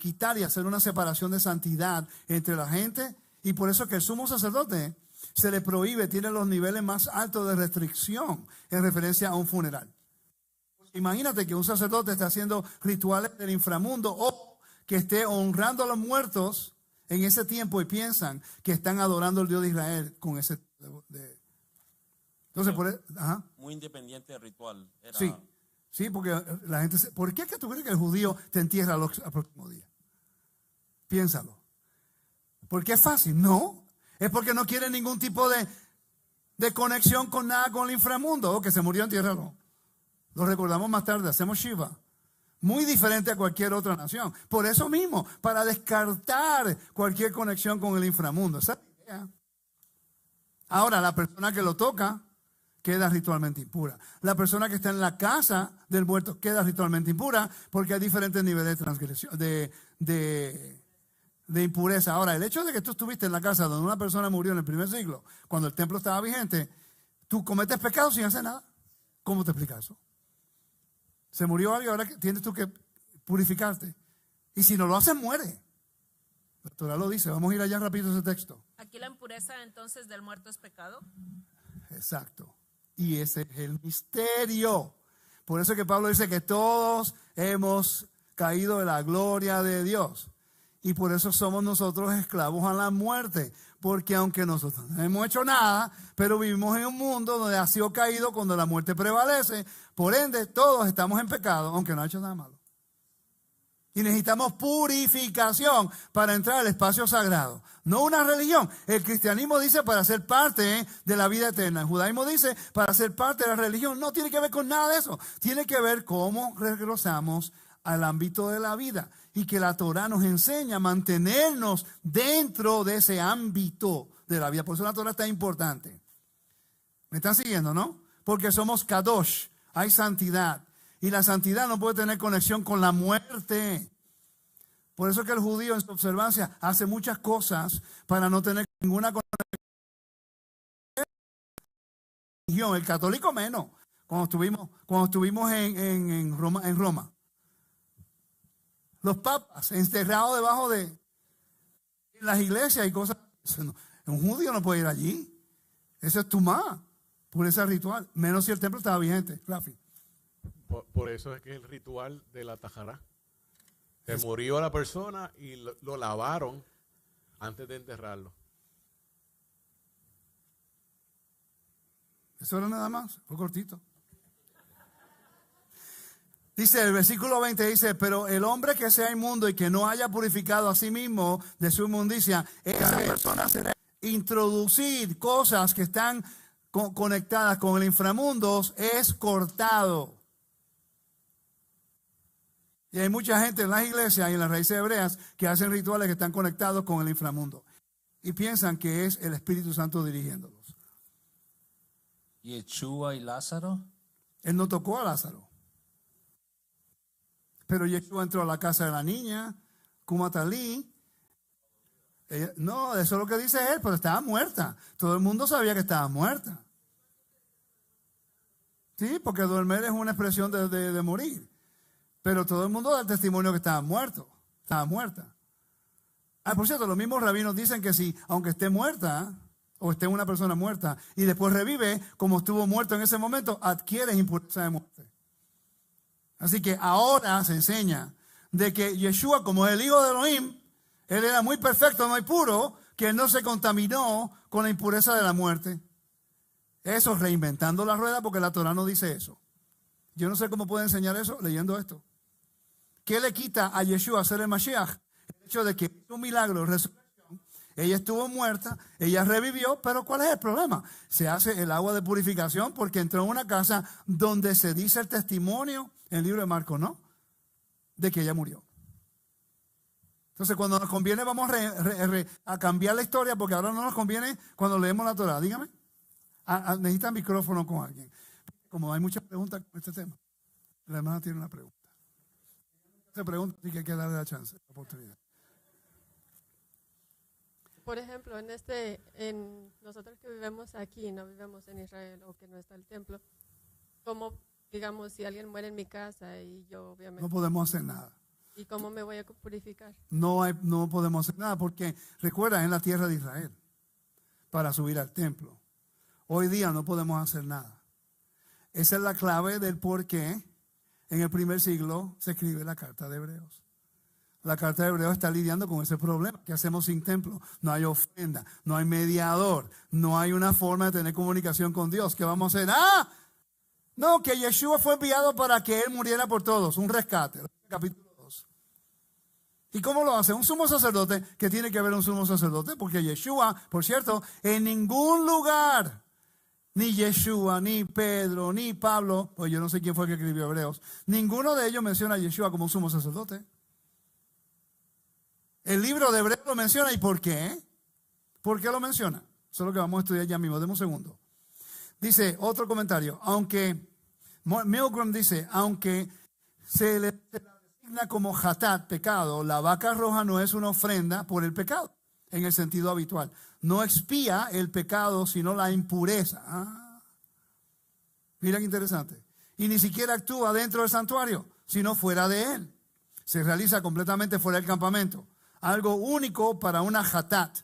quitar y hacer una separación de santidad entre la gente. Y por eso que el sumo sacerdote se le prohíbe, tiene los niveles más altos de restricción en referencia a un funeral. Imagínate que un sacerdote esté haciendo rituales del inframundo o que esté honrando a los muertos en ese tiempo y piensan que están adorando al Dios de Israel con ese... Entonces, muy independiente del ritual. Era... Sí, porque la gente... ¿Por qué es que tú crees que el judío te entierra al próximo día? Piénsalo. ¿Por qué es fácil? No, es porque no quiere ningún tipo de conexión con nada con el inframundo. O que se murió, entiérralo. Lo recordamos más tarde, hacemos Shiva. Muy diferente a cualquier otra nación. Por eso mismo, para descartar cualquier conexión con el inframundo. Esa es la idea. Ahora, la persona que lo toca queda ritualmente impura. La persona que está en la casa del muerto queda ritualmente impura porque hay diferentes niveles de transgresión, de impureza. Ahora, el hecho de que tú estuviste en la casa donde una persona murió en el primer siglo, cuando el templo estaba vigente, tú cometes pecado sin hacer nada. ¿Cómo te explicas eso? Se murió alguien, ahora tienes tú que purificarte. Y si no lo haces, muere. La Torah lo dice. Vamos a ir allá rápido ese texto. Aquí la impureza entonces del muerto es pecado. Exacto. Y ese es el misterio. Por eso es que Pablo dice que todos hemos caído de la gloria de Dios. Y por eso somos nosotros esclavos a la muerte. Porque aunque nosotros no hemos hecho nada, pero vivimos en un mundo donde ha sido caído cuando la muerte prevalece. Por ende, todos estamos en pecado, aunque no ha hecho nada malo. Y necesitamos purificación para entrar al espacio sagrado. No una religión. El cristianismo dice para ser parte de la vida eterna. El judaísmo dice para ser parte de la religión. No tiene que ver con nada de eso. Tiene que ver cómo regresamos al ámbito de la vida. Y que la Torah nos enseña a mantenernos dentro de ese ámbito de la vida. Por eso la Torah está importante. ¿Me están siguiendo, no? Porque somos kadosh. Hay santidad. Y la santidad no puede tener conexión con la muerte. Por eso es que el judío en su observancia hace muchas cosas para no tener ninguna conexión. El católico menos. Cuando estuvimos en Roma. Los papas enterrados debajo de las iglesias y cosas. Un judío no puede ir allí. Eso es tumá. Pureza ritual. Menos si el templo estaba vigente. Rafi. Por eso es que el ritual de la tajará. Se murió la persona y lo lavaron antes de enterrarlo. Eso era nada más, fue cortito. Dice, el versículo 20 dice, pero el hombre que sea inmundo y que no haya purificado a sí mismo de su inmundicia, esa persona será introducir cosas que están conectadas con el inframundo, es cortado. Y hay mucha gente en las iglesias y en las raíces hebreas que hacen rituales que están conectados con el inframundo. Y piensan que es el Espíritu Santo dirigiéndolos. Yeshua y Lázaro. Él no tocó a Lázaro. Pero Yeshua entró a la casa de la niña, Kumatalí. No, eso es lo que dice él, pero estaba muerta. Todo el mundo sabía que estaba muerta. Sí, porque dormir es una expresión de morir. Pero todo el mundo da el testimonio que estaba muerto, estaba muerta. Por cierto, los mismos rabinos dicen que si, aunque esté muerta, o esté una persona muerta, y después revive, como estuvo muerto en ese momento, adquiere impureza de muerte. Así que ahora se enseña de que Yeshua, como es el hijo de Elohim, él era muy perfecto, muy puro, que él no se contaminó con la impureza de la muerte. Eso es reinventando la rueda porque la Torah no dice eso. Yo no sé cómo puede enseñar eso leyendo esto. ¿Qué le quita a Yeshua a ser el Mashiach? El hecho de que hizo un milagro, resurrección. Ella estuvo muerta, ella revivió, pero ¿cuál es el problema? Se hace el agua de purificación porque entró en una casa donde se dice el testimonio, en el libro de Marcos, ¿no? De que ella murió. Entonces, cuando nos conviene, vamos a cambiar la historia porque ahora no nos conviene cuando leemos la Torah. Dígame. Necesitan micrófono con alguien. Como hay muchas preguntas con este tema, la hermana tiene una pregunta. Se pregunta y que hay que darle la chance, la oportunidad. Por ejemplo, nosotros que vivimos aquí, no vivimos en Israel o que no está el templo, ¿cómo, digamos, si alguien muere en mi casa y yo obviamente... No podemos hacer nada. ¿Y cómo me voy a purificar? No podemos hacer nada porque, recuerda, en la tierra de Israel, para subir al templo. Hoy día no podemos hacer nada. Esa es la clave del por qué en el primer siglo se escribe la carta de Hebreos. La carta de Hebreos está lidiando con ese problema. ¿Qué hacemos sin templo? No hay ofrenda, no hay mediador, no hay una forma de tener comunicación con Dios. ¿Qué vamos a hacer? No, que Yeshua fue enviado para que Él muriera por todos. Un rescate. Capítulo 2. ¿Y cómo lo hace? Un sumo sacerdote. ¿Qué tiene que ver un sumo sacerdote? Porque Yeshua, por cierto, en ningún lugar ni Yeshua, ni Pedro, ni Pablo, pues yo no sé quién fue el que escribió Hebreos, ninguno de ellos menciona a Yeshua como sumo sacerdote. El libro de Hebreos lo menciona. ¿Y por qué? ¿Por qué lo menciona? Eso es lo que vamos a estudiar ya mismo. Deme un segundo. Dice otro comentario. Milgram dice, aunque se le designa como hatat, pecado, la vaca roja no es una ofrenda por el pecado, en el sentido habitual. No expía el pecado, sino la impureza. Mira qué interesante. Y ni siquiera actúa dentro del santuario, sino fuera de él. Se realiza completamente fuera del campamento. Algo único para una hatat.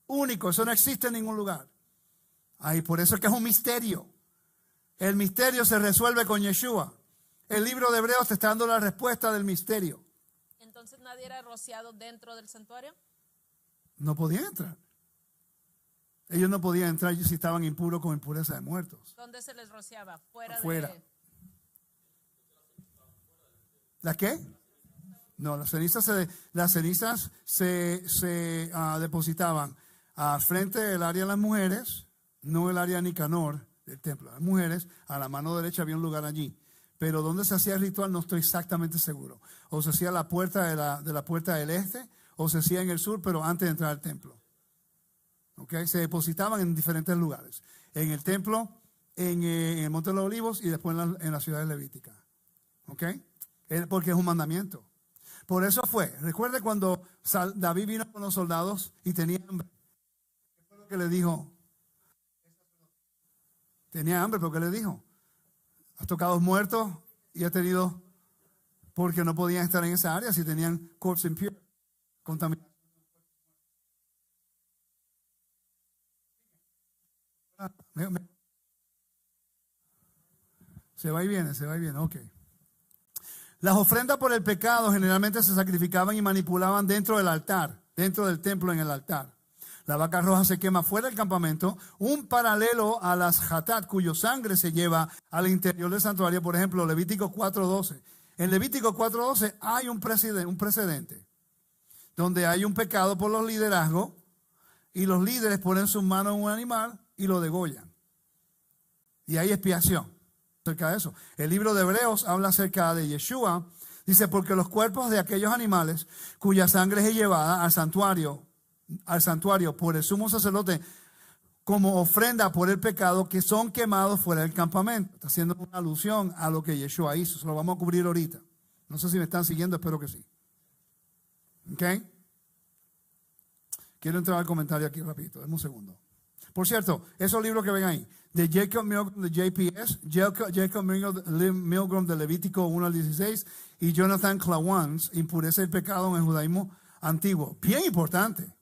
Único, eso no existe en ningún lugar. Ay, por eso es que es un misterio. El misterio se resuelve con Yeshua. El libro de Hebreos te está dando la respuesta del misterio. Entonces, ¿nadie era rociado dentro del santuario? No podían entrar. Ellos no podían entrar si estaban impuros con impureza de muertos. ¿Dónde se les rociaba? Fuera. ¿La qué? No, las cenizas se depositaban frente del área de las mujeres, no el área de Nicanor del templo. Las mujeres, a la mano derecha había un lugar allí. Pero donde se hacía el ritual no estoy exactamente seguro. O se hacía la puerta de la puerta del este, o se hacía en el sur, pero antes de entrar al templo. ¿Okay? Se depositaban en diferentes lugares. En el templo, en el Monte de los Olivos y después en la ciudad levítica. ¿Okay? Porque es un mandamiento. Por eso fue. Recuerde cuando David vino con los soldados y tenía hambre. ¿Qué fue lo que le dijo? Tenía hambre, pero ¿qué le dijo? Has tocado muertos y has tenido, porque no podían estar en esa área si tenían corpse impure, contaminación. Se va y viene, ok. Las ofrendas por el pecado generalmente se sacrificaban y manipulaban dentro del altar, dentro del templo en el altar. La vaca roja se quema fuera del campamento, un paralelo a las hatat, cuyo sangre se lleva al interior del santuario. Por ejemplo, Levítico 4:12. En Levítico 4:12 hay un precedente, donde hay un pecado por los liderazgos y los líderes ponen sus manos en un animal y lo degollan. Y hay expiación acerca de eso. El libro de Hebreos habla acerca de Yeshua. Dice, porque los cuerpos de aquellos animales cuya sangre es llevada al santuario por el sumo sacerdote como ofrenda por el pecado, que son quemados fuera del campamento. Está haciendo una alusión a lo que Yeshua hizo. Eso lo vamos a cubrir ahorita. No sé si me están siguiendo, espero que sí. ¿Ok? Quiero entrar al comentario aquí rapidito, denme un segundo. Por cierto, esos libros que ven ahí, de Jacob Milgram de JPS, Jacob Milgram de Levítico 1-16 y Jonathan Klawans, Impureza y Pecado en el Judaísmo Antiguo. Bien importante.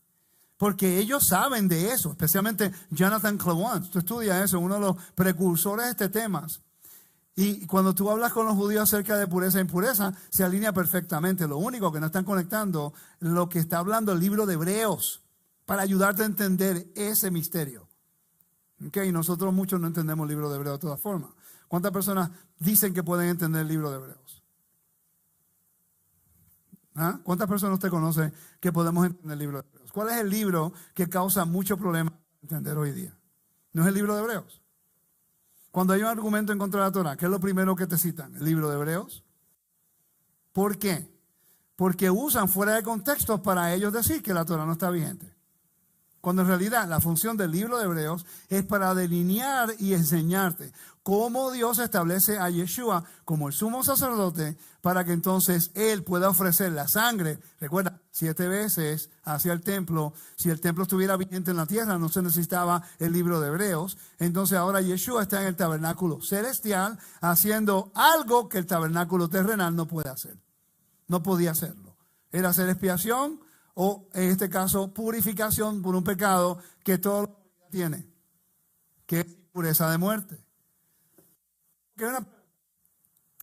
Porque ellos saben de eso, especialmente Jonathan Klawans. Tú estudias eso, uno de los precursores de este tema. Y cuando tú hablas con los judíos acerca de pureza e impureza, se alinea perfectamente. Lo único que no están conectando, lo que está hablando el libro de Hebreos, para ayudarte a entender ese misterio. Okay, nosotros muchos no entendemos el libro de Hebreos de todas formas. ¿Cuántas personas dicen que pueden entender el libro de Hebreos? ¿Cuántas personas usted conoce que podemos entender el libro de Hebreos? ¿Cuál es el libro que causa muchos problemas para entender hoy día? ¿No es el libro de Hebreos? Cuando hay un argumento en contra de la Torah, ¿qué es lo primero que te citan? ¿El libro de Hebreos? ¿Por qué? Porque usan fuera de contexto para ellos decir que la Torah no está vigente. Cuando en realidad la función del libro de Hebreos es para delinear y enseñarte cómo Dios establece a Yeshua como el sumo sacerdote para que entonces Él pueda ofrecer la sangre. Recuerda, 7 veces hacia el templo. Si el templo estuviera vigente en la tierra, no se necesitaba el libro de Hebreos. Entonces ahora Yeshua está en el tabernáculo celestial haciendo algo que el tabernáculo terrenal no puede hacer. No podía hacerlo. Era hacer expiación o, en este caso, purificación por un pecado que todo lo tiene, que es pureza de muerte.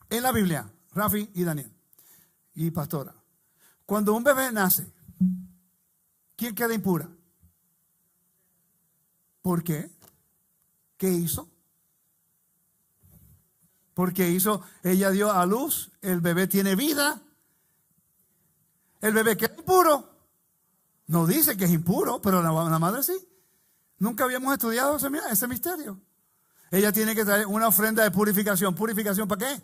En la Biblia, Rafi y Daniel y Pastora, cuando un bebé nace, ¿quién queda impura? ¿Por qué? ¿Qué hizo? Porque ella dio a luz, el bebé tiene vida, el bebé queda impuro. No dice que es impuro, pero la madre sí. Nunca habíamos estudiado ese misterio. Ella tiene que traer una ofrenda de purificación. ¿Purificación para qué?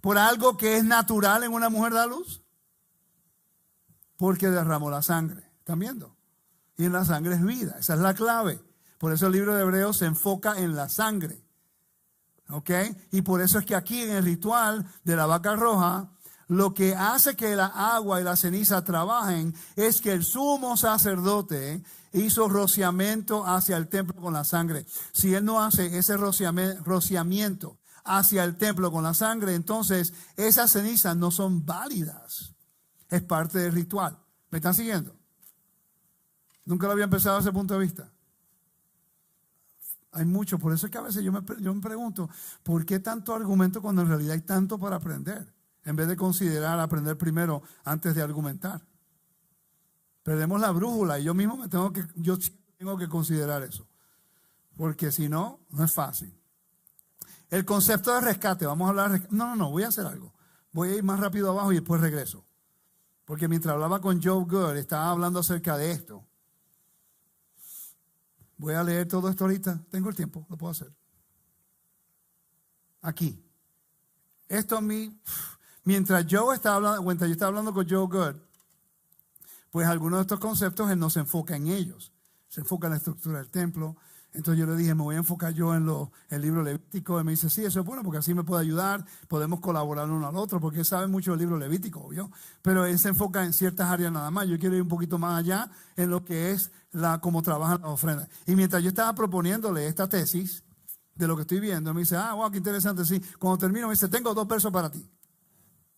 ¿Por algo que es natural en una mujer da luz? Porque derramó la sangre. ¿Están viendo? Y en la sangre es vida. Esa es la clave. Por eso el libro de Hebreos se enfoca en la sangre. ¿Ok? Y por eso es que aquí en el ritual de la vaca roja, lo que hace que la agua y la ceniza trabajen es que el sumo sacerdote hizo rociamiento hacia el templo con la sangre. Si él no hace ese rociamiento hacia el templo con la sangre, entonces esas cenizas no son válidas. Es parte del ritual. ¿Me están siguiendo? Nunca lo había empezado desde ese punto de vista. Hay mucho, por eso es que a veces yo me pregunto, ¿por qué tanto argumento cuando en realidad hay tanto para aprender? En vez de considerar aprender primero antes de argumentar. Perdemos la brújula y yo mismo tengo que considerar eso. Porque si no, no es fácil. El concepto de rescate, vamos a hablar. No, voy a hacer algo. Voy a ir más rápido abajo y después regreso. Porque mientras hablaba con Joe Good, estaba hablando acerca de esto. Voy a leer todo esto ahorita. Tengo el tiempo, lo puedo hacer. Aquí. Esto a mí, mientras yo estaba hablando con Joe Good, pues algunos de estos conceptos él no se enfoca en ellos. Se enfoca en la estructura del templo. Entonces yo le dije, me voy a enfocar yo en el libro Levítico. Y me dice, sí, eso es bueno porque así me puede ayudar. Podemos colaborar uno al otro porque él sabe mucho del libro Levítico, obvio. Pero él se enfoca en ciertas áreas nada más. Yo quiero ir un poquito más allá en lo que es cómo trabajan las ofrendas. Y mientras yo estaba proponiéndole esta tesis de lo que estoy viendo, me dice, wow, qué interesante, sí. Cuando termino me dice, tengo 2 versos para ti.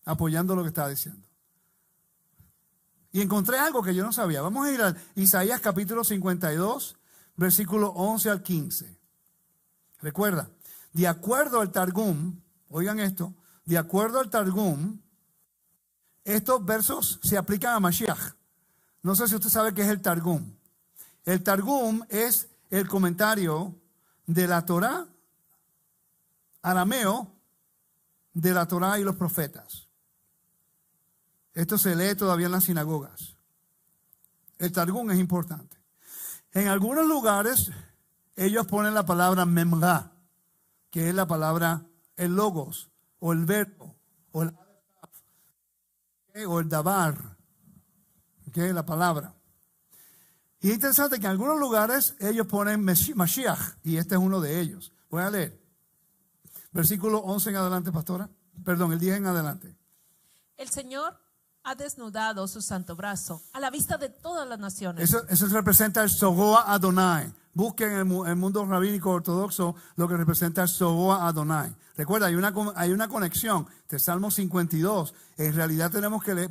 Apoyando lo que estaba diciendo. Y encontré algo que yo no sabía. Vamos a ir a Isaías capítulo 52. Versículo 11 al 15. Recuerda, de acuerdo al Targum, oigan esto, de acuerdo al Targum, estos versos se aplican a Mashiach. No sé si usted sabe qué es el Targum. El Targum es el comentario de la Torá, arameo, de la Torá y los profetas. Esto se lee todavía en las sinagogas. El Targum es importante. En algunos lugares, ellos ponen la palabra memra, que es la palabra, el logos, o el verbo, o el dabar, que es la palabra. Y es interesante que en algunos lugares ellos ponen Mashiach, y este es uno de ellos. Voy a leer. Versículo 11 en adelante, pastora. Perdón, el 10 en adelante. El Señor ha desnudado su santo brazo a la vista de todas las naciones. Eso representa el Sogoa Adonai. Busquen en el mundo rabínico ortodoxo lo que representa el Sogoa Adonai. Recuerda, hay una conexión de Salmo 52. En realidad tenemos que leer,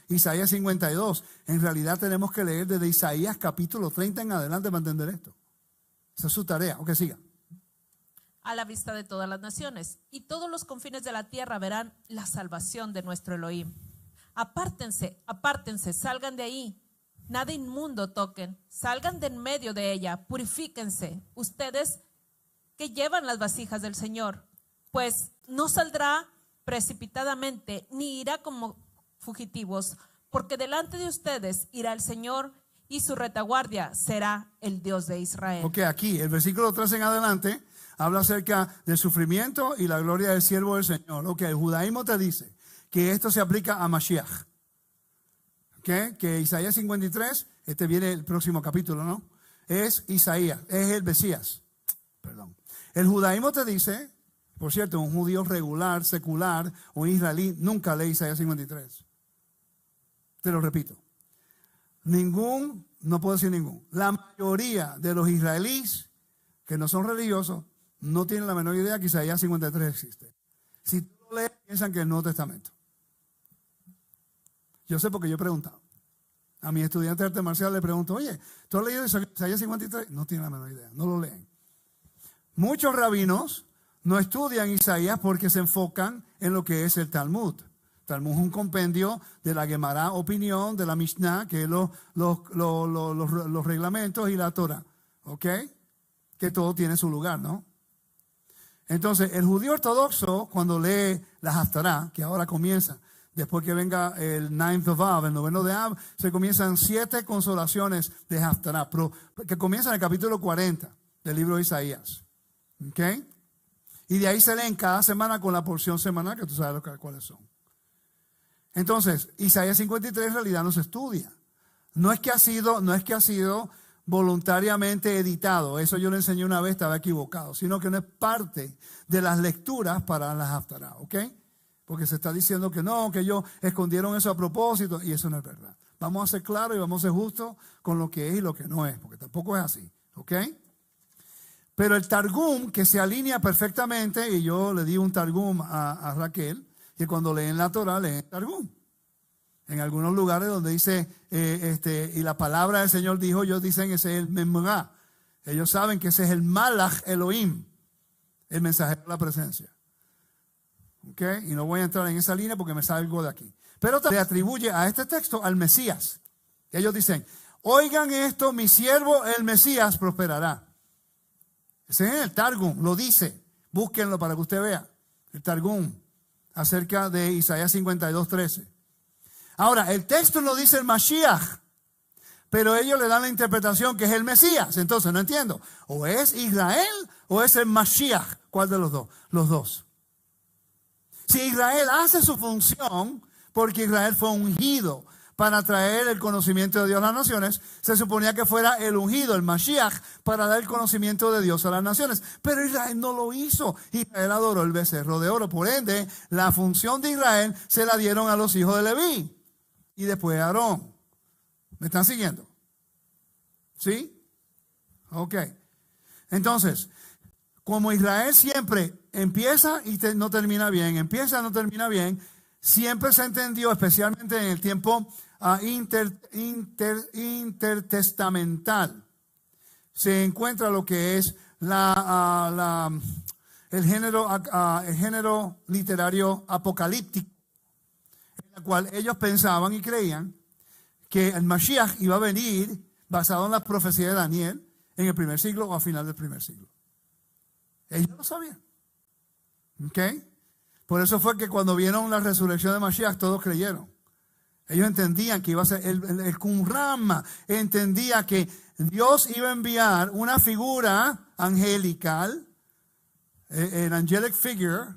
Isaías 52. En realidad tenemos que leer desde Isaías capítulo 30 en adelante para entender esto. Esa es su tarea. Ok, siga. A la vista de todas las naciones. Y todos los confines de la tierra verán la salvación de nuestro Elohim. Apártense, apártense, salgan de ahí, nada inmundo toquen, salgan de en medio de ella, purifíquense, ustedes que llevan las vasijas del Señor, pues no saldrá precipitadamente, ni irá como fugitivos, porque delante de ustedes irá el Señor y su retaguardia será el Dios de Israel. Ok, aquí, el versículo 3 en adelante, habla acerca del sufrimiento y la gloria del siervo del Señor. Ok, el judaísmo te dice que esto se aplica a Mashiach. ¿Okay? Que Isaías 53, este viene el próximo capítulo, ¿no? Es Isaías, es el Mesías. Perdón. El judaísmo te dice, por cierto, un judío regular, secular, un israelí, nunca lee Isaías 53. Te lo repito. No puedo decir ningún. La mayoría de los israelíes que no son religiosos no tienen la menor idea que Isaías 53 existe. Si tú lo lees, piensan que es el Nuevo Testamento. Yo sé porque yo he preguntado. A mi estudiante de arte marcial le pregunto, oye, ¿tú has leído Isaías 53? No tiene la menor idea, no lo leen. Muchos rabinos no estudian Isaías porque se enfocan en lo que es el Talmud. Talmud es un compendio de la Gemara, opinión, de la Mishnah, que es los reglamentos y la Torah. ¿Ok? Que todo tiene su lugar, ¿no? Entonces, el judío ortodoxo, cuando lee la Haftará, que ahora comienza, después que venga el 9th of Av, el 9º de Av, se comienzan 7 consolaciones de Haftará, que comienzan en el capítulo 40 del libro de Isaías. ¿Ok? Y de ahí se leen cada semana con la porción semanal, que tú sabes cuáles son. Entonces, Isaías 53 en realidad no se estudia. No es que ha sido voluntariamente editado. Eso yo le enseñé una vez, estaba equivocado. Sino que no es parte de las lecturas para las haftará. ¿Ok? Porque se está diciendo que no, que ellos escondieron eso a propósito. Y eso no es verdad. Vamos a ser claros y vamos a ser justos con lo que es y lo que no es. Porque tampoco es así. ¿Ok? Pero el Targum, que se alinea perfectamente, y yo le di un Targum a Raquel, que cuando leen la Torah, leen Targum. En algunos lugares donde dice, y la palabra del Señor dijo, ellos dicen ese es el Memra. Ellos saben que ese es el Malach Elohim, el mensajero de la presencia. ¿Ok? Y no voy a entrar en esa línea porque me salgo de aquí. Pero se atribuye a este texto al Mesías. Ellos dicen, oigan esto, mi siervo el Mesías prosperará. Ese es el Targum, lo dice. Búsquenlo para que usted vea. El Targum acerca de Isaías 52:13. Ahora, el texto no dice el Mashiach, pero ellos le dan la interpretación que es el Mesías. Entonces, no entiendo. O es Israel o es el Mashiach. ¿Cuál de los dos? Los dos. Si Israel hace su función, porque Israel fue ungido para traer el conocimiento de Dios a las naciones, se suponía que fuera el ungido, el Mashiach, para dar el conocimiento de Dios a las naciones. Pero Israel no lo hizo. Israel adoró el becerro de oro. Por ende, la función de Israel se la dieron a los hijos de Leví. Y después a Aarón. ¿Me están siguiendo? ¿Sí? Ok. Entonces, como Israel siempre empieza y no termina bien, empieza y no termina bien, siempre se entendió, especialmente en el tiempo intertestamental, se encuentra lo que es el género literario apocalíptico, en el cual ellos pensaban y creían que el Mashiach iba a venir basado en la profecía de Daniel en el primer siglo o a final del primer siglo. Ellos lo sabían. ¿Ok? Por eso fue que cuando vieron la resurrección de Mashiach, todos creyeron. Ellos entendían que iba a ser el Qumran, entendía que Dios iba a enviar una figura angelical, el angelic figure,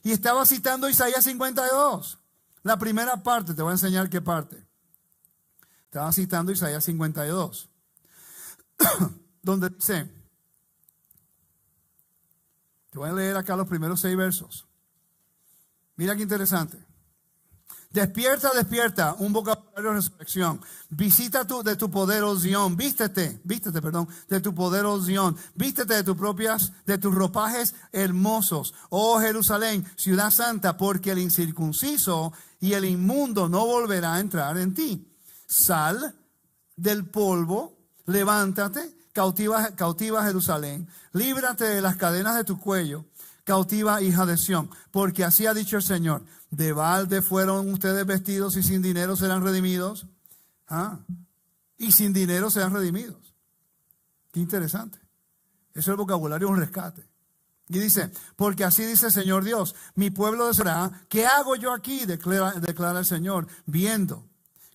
y estaba citando Isaías 52. La primera parte, te voy a enseñar qué parte. Estaba citando Isaías 52, donde dice, te voy a leer acá los primeros 6 versos. Mira qué interesante. Despierta, despierta, un vocabulario de resurrección. Visita de tu poder, oh Zión. Vístete, de tu poder, oh Zión. Vístete de tus ropajes hermosos, oh Jerusalén, ciudad santa, porque el incircunciso y el inmundo no volverá a entrar en ti. Sal del polvo, levántate, cautiva Jerusalén, líbrate de las cadenas de tu cuello, cautiva hija de Sión, porque así ha dicho el Señor. De balde fueron ustedes vestidos y sin dinero serán redimidos. Y sin dinero serán redimidos. Qué interesante. Eso es el vocabulario de un rescate. Y dice, porque así dice el Señor Dios, mi pueblo será, ¿qué hago yo aquí? Declara el Señor, viendo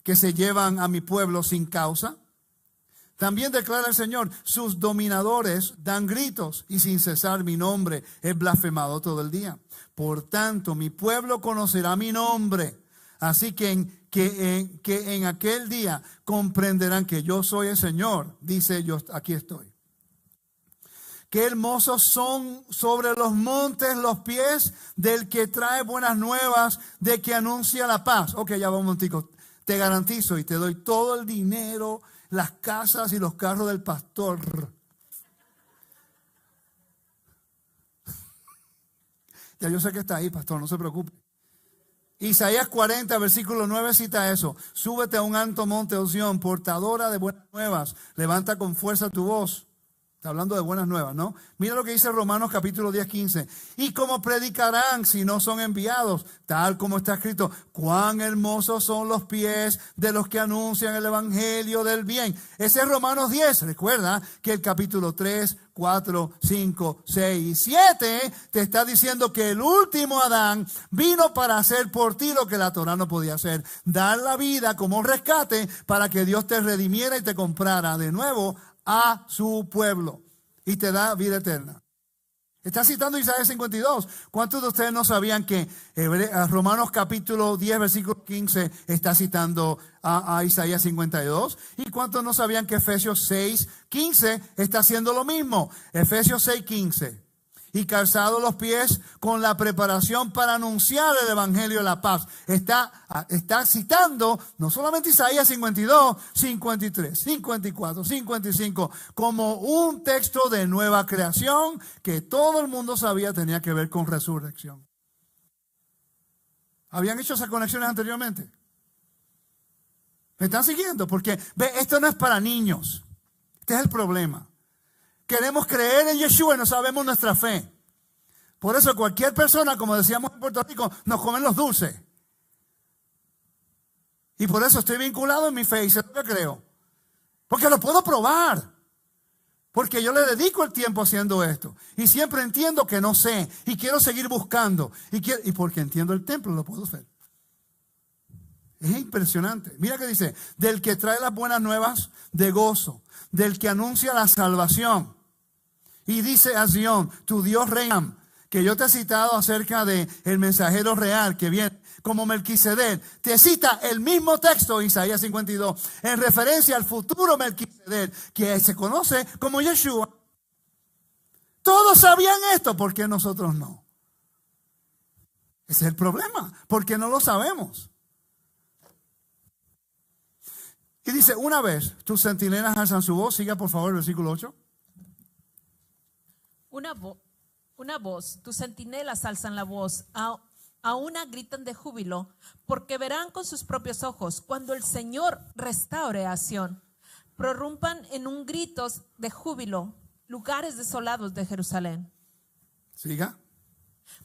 que se llevan a mi pueblo sin causa. También declara el Señor, sus dominadores dan gritos y sin cesar mi nombre es blasfemado todo el día. Por tanto, mi pueblo conocerá mi nombre. Así que en aquel día comprenderán que yo soy el Señor. Dice, yo aquí estoy. Qué hermosos son sobre los montes los pies del que trae buenas nuevas, de que anuncia la paz. Ok, ya vamos un momentico. Te garantizo y te doy todo el dinero, las casas y los carros del pastor. Ya yo sé que está ahí, pastor, no se preocupe. Isaías 40, versículo 9 cita eso. Súbete a un alto monte, oh Sión, portadora de buenas nuevas. Levanta con fuerza tu voz. Está hablando de buenas nuevas, ¿no? Mira lo que dice Romanos capítulo 10, 15. ¿Y cómo predicarán si no son enviados? Tal como está escrito, cuán hermosos son los pies de los que anuncian el evangelio del bien. Ese es Romanos 10. Recuerda que el capítulo 3, 4, 5, 6 y 7 te está diciendo que el último Adán vino para hacer por ti lo que la Torah no podía hacer. Dar la vida como rescate para que Dios te redimiera y te comprara de nuevo a su pueblo y te da vida eterna. Está citando Isaías 52. ¿Cuántos de ustedes no sabían que Romanos capítulo 10, versículo 15 está citando a Isaías 52? ¿Y cuántos no sabían que Efesios 6, 15 está haciendo lo mismo? Efesios 6, 15. Y calzados los pies con la preparación para anunciar el evangelio de la paz. Está citando no solamente Isaías 52, 53, 54, 55, como un texto de nueva creación que todo el mundo sabía tenía que ver con resurrección. ¿Habían hecho esas conexiones anteriormente? ¿Me están siguiendo? Porque esto no es para niños. Este es el problema. Queremos creer en Yeshua y no sabemos nuestra fe. Por eso cualquier persona, como decíamos en Puerto Rico, nos comen los dulces. Y por eso estoy vinculado en mi fe y sé lo que creo. Porque lo puedo probar. Porque yo le dedico el tiempo haciendo esto. Y siempre entiendo que no sé. Y quiero seguir buscando. Y porque entiendo el templo, lo puedo hacer. Es impresionante. Mira que dice, del que trae las buenas nuevas de gozo, del que anuncia la salvación. Y dice a Sion, tu Dios reina, que yo te he citado acerca de el mensajero real que viene como Melquisedec. Te cita el mismo texto, Isaías 52, en referencia al futuro Melquisedec, que se conoce como Yeshua. Todos sabían esto, ¿por qué nosotros no? Ese es el problema, porque no lo sabemos. Y dice, una vez tus centinelas alzan su voz, siga por favor el versículo 8. Una voz, tus centinelas alzan la voz, a una gritan de júbilo, porque verán con sus propios ojos cuando el Señor restaure a Sión. Prorrumpan en un grito de júbilo, lugares desolados de Jerusalén. Siga.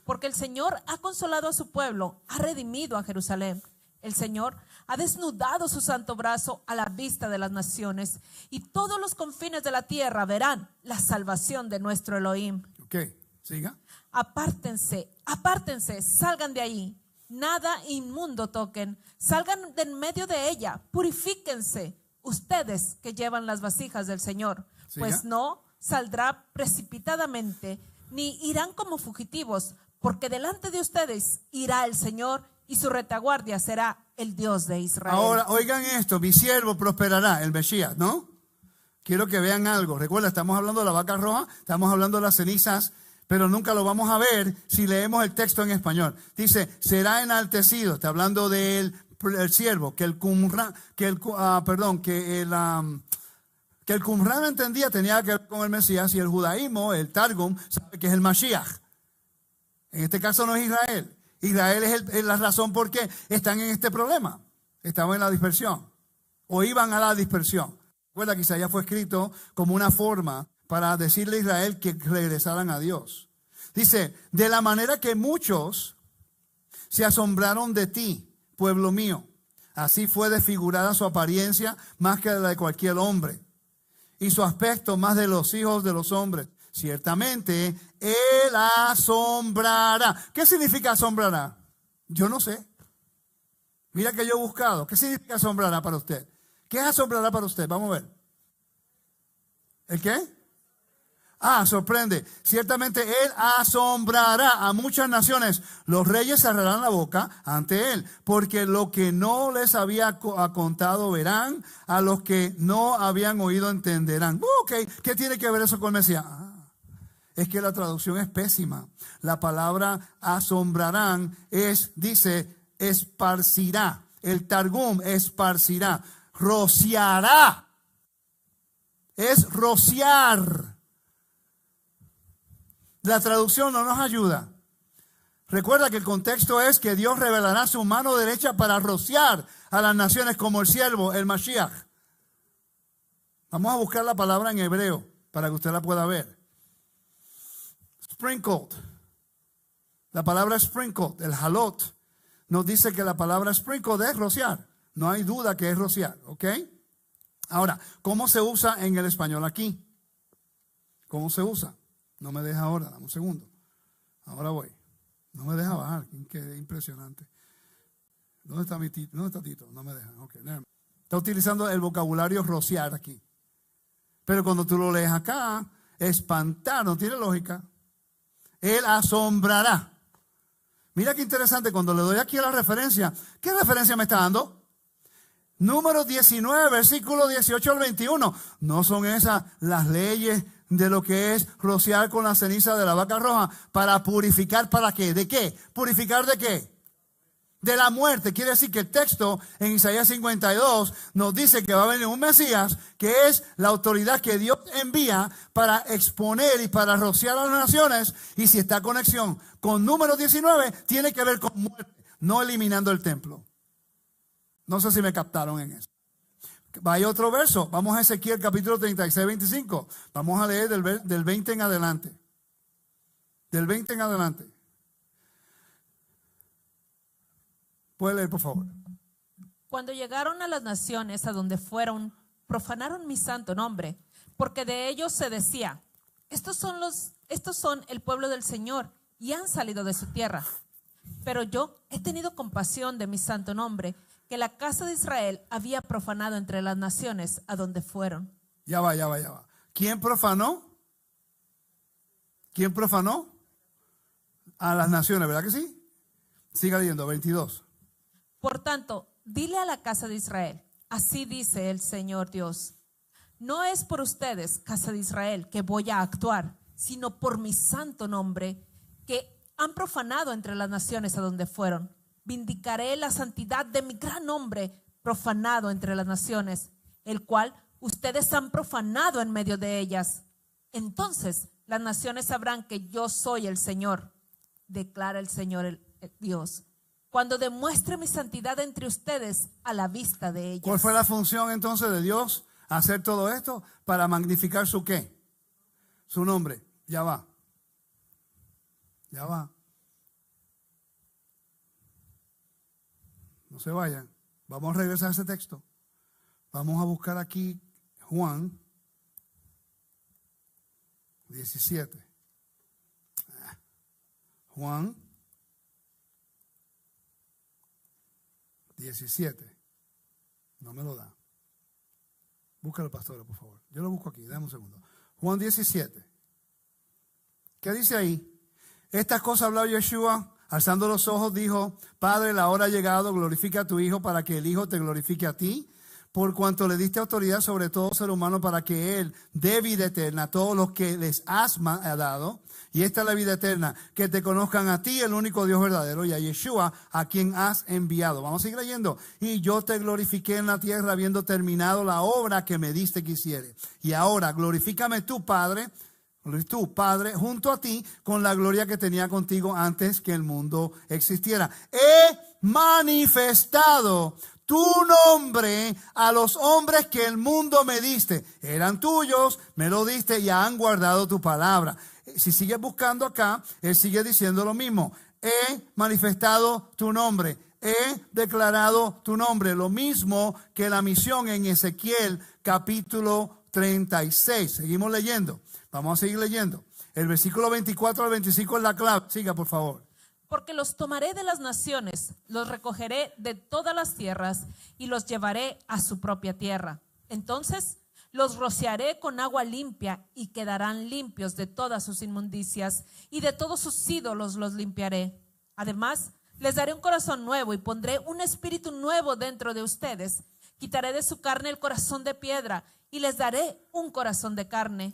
Porque el Señor ha consolado a su pueblo, ha redimido a Jerusalén. El Señor ha desnudado su santo brazo a la vista de las naciones, y todos los confines de la tierra verán la salvación de nuestro Elohim. Ok, siga. Apártense, apártense, salgan de ahí, nada inmundo toquen, salgan de en medio de ella, purifíquense, ustedes que llevan las vasijas del Señor, pues no saldrá precipitadamente, ni irán como fugitivos, porque delante de ustedes irá el Señor y su retaguardia será el Dios de Israel. Ahora, oigan esto, mi siervo prosperará, el Mesías, ¿no? Quiero que vean algo. Recuerda, estamos hablando de la vaca roja, estamos hablando de las cenizas, pero nunca lo vamos a ver si leemos el texto en español. Dice, será enaltecido, está hablando del siervo, que el Qumran entendía, tenía que ver con el Mesías, y el judaísmo, el Targum, sabe que es el Mashiach. En este caso no es Israel. Israel es la razón por qué están en este problema. Estaban en la dispersión, o iban a la dispersión. Recuerda que Isaías fue escrito como una forma para decirle a Israel que regresaran a Dios. Dice, de la manera que muchos se asombraron de ti, pueblo mío, así fue desfigurada su apariencia más que la de cualquier hombre, y su aspecto más de los hijos de los hombres. Ciertamente, Él asombrará. ¿Qué significa asombrará? Yo no sé. Mira que yo he buscado. ¿Qué significa asombrará para usted? ¿Qué es asombrará para usted? Vamos a ver. ¿El qué? Sorprende. Ciertamente Él asombrará a muchas naciones. Los reyes cerrarán la boca ante Él, porque lo que no les había contado verán, a los que no habían oído entenderán. Ok, ¿qué tiene que ver eso con el Mesías? Es que la traducción es pésima. La palabra asombrarán dice, esparcirá. El Targum, esparcirá. Rociará. Es rociar. La traducción no nos ayuda. Recuerda que el contexto es que Dios revelará su mano derecha para rociar a las naciones como el siervo, el Mashiach. Vamos a buscar la palabra en hebreo para que usted la pueda ver. Sprinkled. La palabra sprinkled, el halot, nos dice que la palabra sprinkled es rociar. No hay duda que es rociar, ¿ok? Ahora, ¿cómo se usa en el español aquí? ¿Cómo se usa? No me deja ahora, dame un segundo. Ahora voy. No me deja bajar, qué impresionante. ¿Dónde está mi Tito? ¿Dónde está Tito? No me deja. Okay, está utilizando el vocabulario rociar aquí. Pero cuando tú lo lees acá, espantar, no tiene lógica. Él asombrará. Mira qué interesante, cuando le doy aquí a la referencia, ¿qué referencia me está dando? Número 19, versículo 18 al 21. No son esas las leyes de lo que es rociar con la ceniza de la vaca roja para purificar, ¿para qué? ¿De qué? ¿Purificar de qué? De la muerte. Quiere decir que el texto en Isaías 52 nos dice que va a venir un Mesías que es la autoridad que Dios envía para exponer y para rociar a las naciones. Y si está conexión con número 19, tiene que ver con muerte, no eliminando el templo. No sé si me captaron en eso. Vaya otro verso. Vamos a Ezequiel capítulo 36, 25. Vamos a leer del 20 en adelante. Del 20 en adelante. ¿Puede leer, por favor? Cuando llegaron a las naciones a donde fueron, profanaron mi santo nombre, porque de ellos se decía, estos son el pueblo del Señor y han salido de su tierra. Pero yo he tenido compasión de mi santo nombre, que la casa de Israel había profanado entre las naciones a donde fueron. Ya va. ¿Quién profanó? ¿Quién profanó? A las naciones, ¿verdad que sí? Siga leyendo, 22. Por tanto, dile a la casa de Israel, así dice el Señor Dios, no es por ustedes, casa de Israel, que voy a actuar, sino por mi santo nombre, que han profanado entre las naciones a donde fueron. Vindicaré la santidad de mi gran nombre, profanado entre las naciones, el cual ustedes han profanado en medio de ellas. Entonces las naciones sabrán que yo soy el Señor, declara el Señor el Dios, cuando demuestre mi santidad entre ustedes a la vista de ellas. ¿Cuál fue la función entonces de Dios? Hacer todo esto para magnificar su ¿qué? Su nombre. Ya va. No se vayan. Vamos a regresar a ese texto. Vamos a buscar aquí Juan 17. Juan 17. No me lo da. Búscalo, pastora, por favor. Yo lo busco aquí, dame un segundo. Juan 17. ¿Qué dice ahí? Estas cosas habló Yeshua, alzando los ojos, dijo, Padre, la hora ha llegado, glorifica a tu Hijo para que el Hijo te glorifique a ti, por cuanto le diste autoridad sobre todo ser humano para que Él dé vida eterna a todos los que les has dado. Y esta es la vida eterna, que te conozcan a ti, el único Dios verdadero, y a Yeshua, a quien has enviado. Vamos a seguir leyendo. Y yo te glorifiqué en la tierra, habiendo terminado la obra que me diste que hiciere. Y ahora glorifícame tú, Padre, junto a ti, con la gloria que tenía contigo antes que el mundo existiera. He manifestado tu nombre a los hombres que el mundo me diste. Eran tuyos, me lo diste y han guardado tu palabra. Si sigues buscando acá, él sigue diciendo lo mismo. He manifestado tu nombre. He declarado tu nombre. Lo mismo que la misión en Ezequiel capítulo 36. Seguimos leyendo. Vamos a seguir leyendo. El versículo 24 al 25 es la clave. Siga, por favor. Porque los tomaré de las naciones, los recogeré de todas las tierras y los llevaré a su propia tierra. Entonces los rociaré con agua limpia y quedarán limpios de todas sus inmundicias y de todos sus ídolos los limpiaré. Además, les daré un corazón nuevo y pondré un espíritu nuevo dentro de ustedes. Quitaré de su carne el corazón de piedra y les daré un corazón de carne.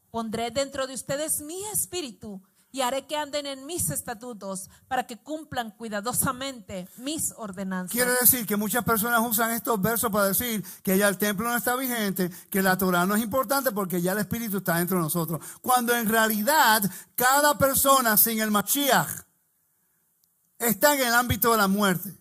Pondré dentro de ustedes mi espíritu y haré que anden en mis estatutos para que cumplan cuidadosamente mis ordenanzas. Quiere decir que muchas personas usan estos versos para decir que ya el templo no está vigente, que la Torah no es importante porque ya el Espíritu está dentro de nosotros. Cuando en realidad cada persona sin el Mashiach está en el ámbito de la muerte.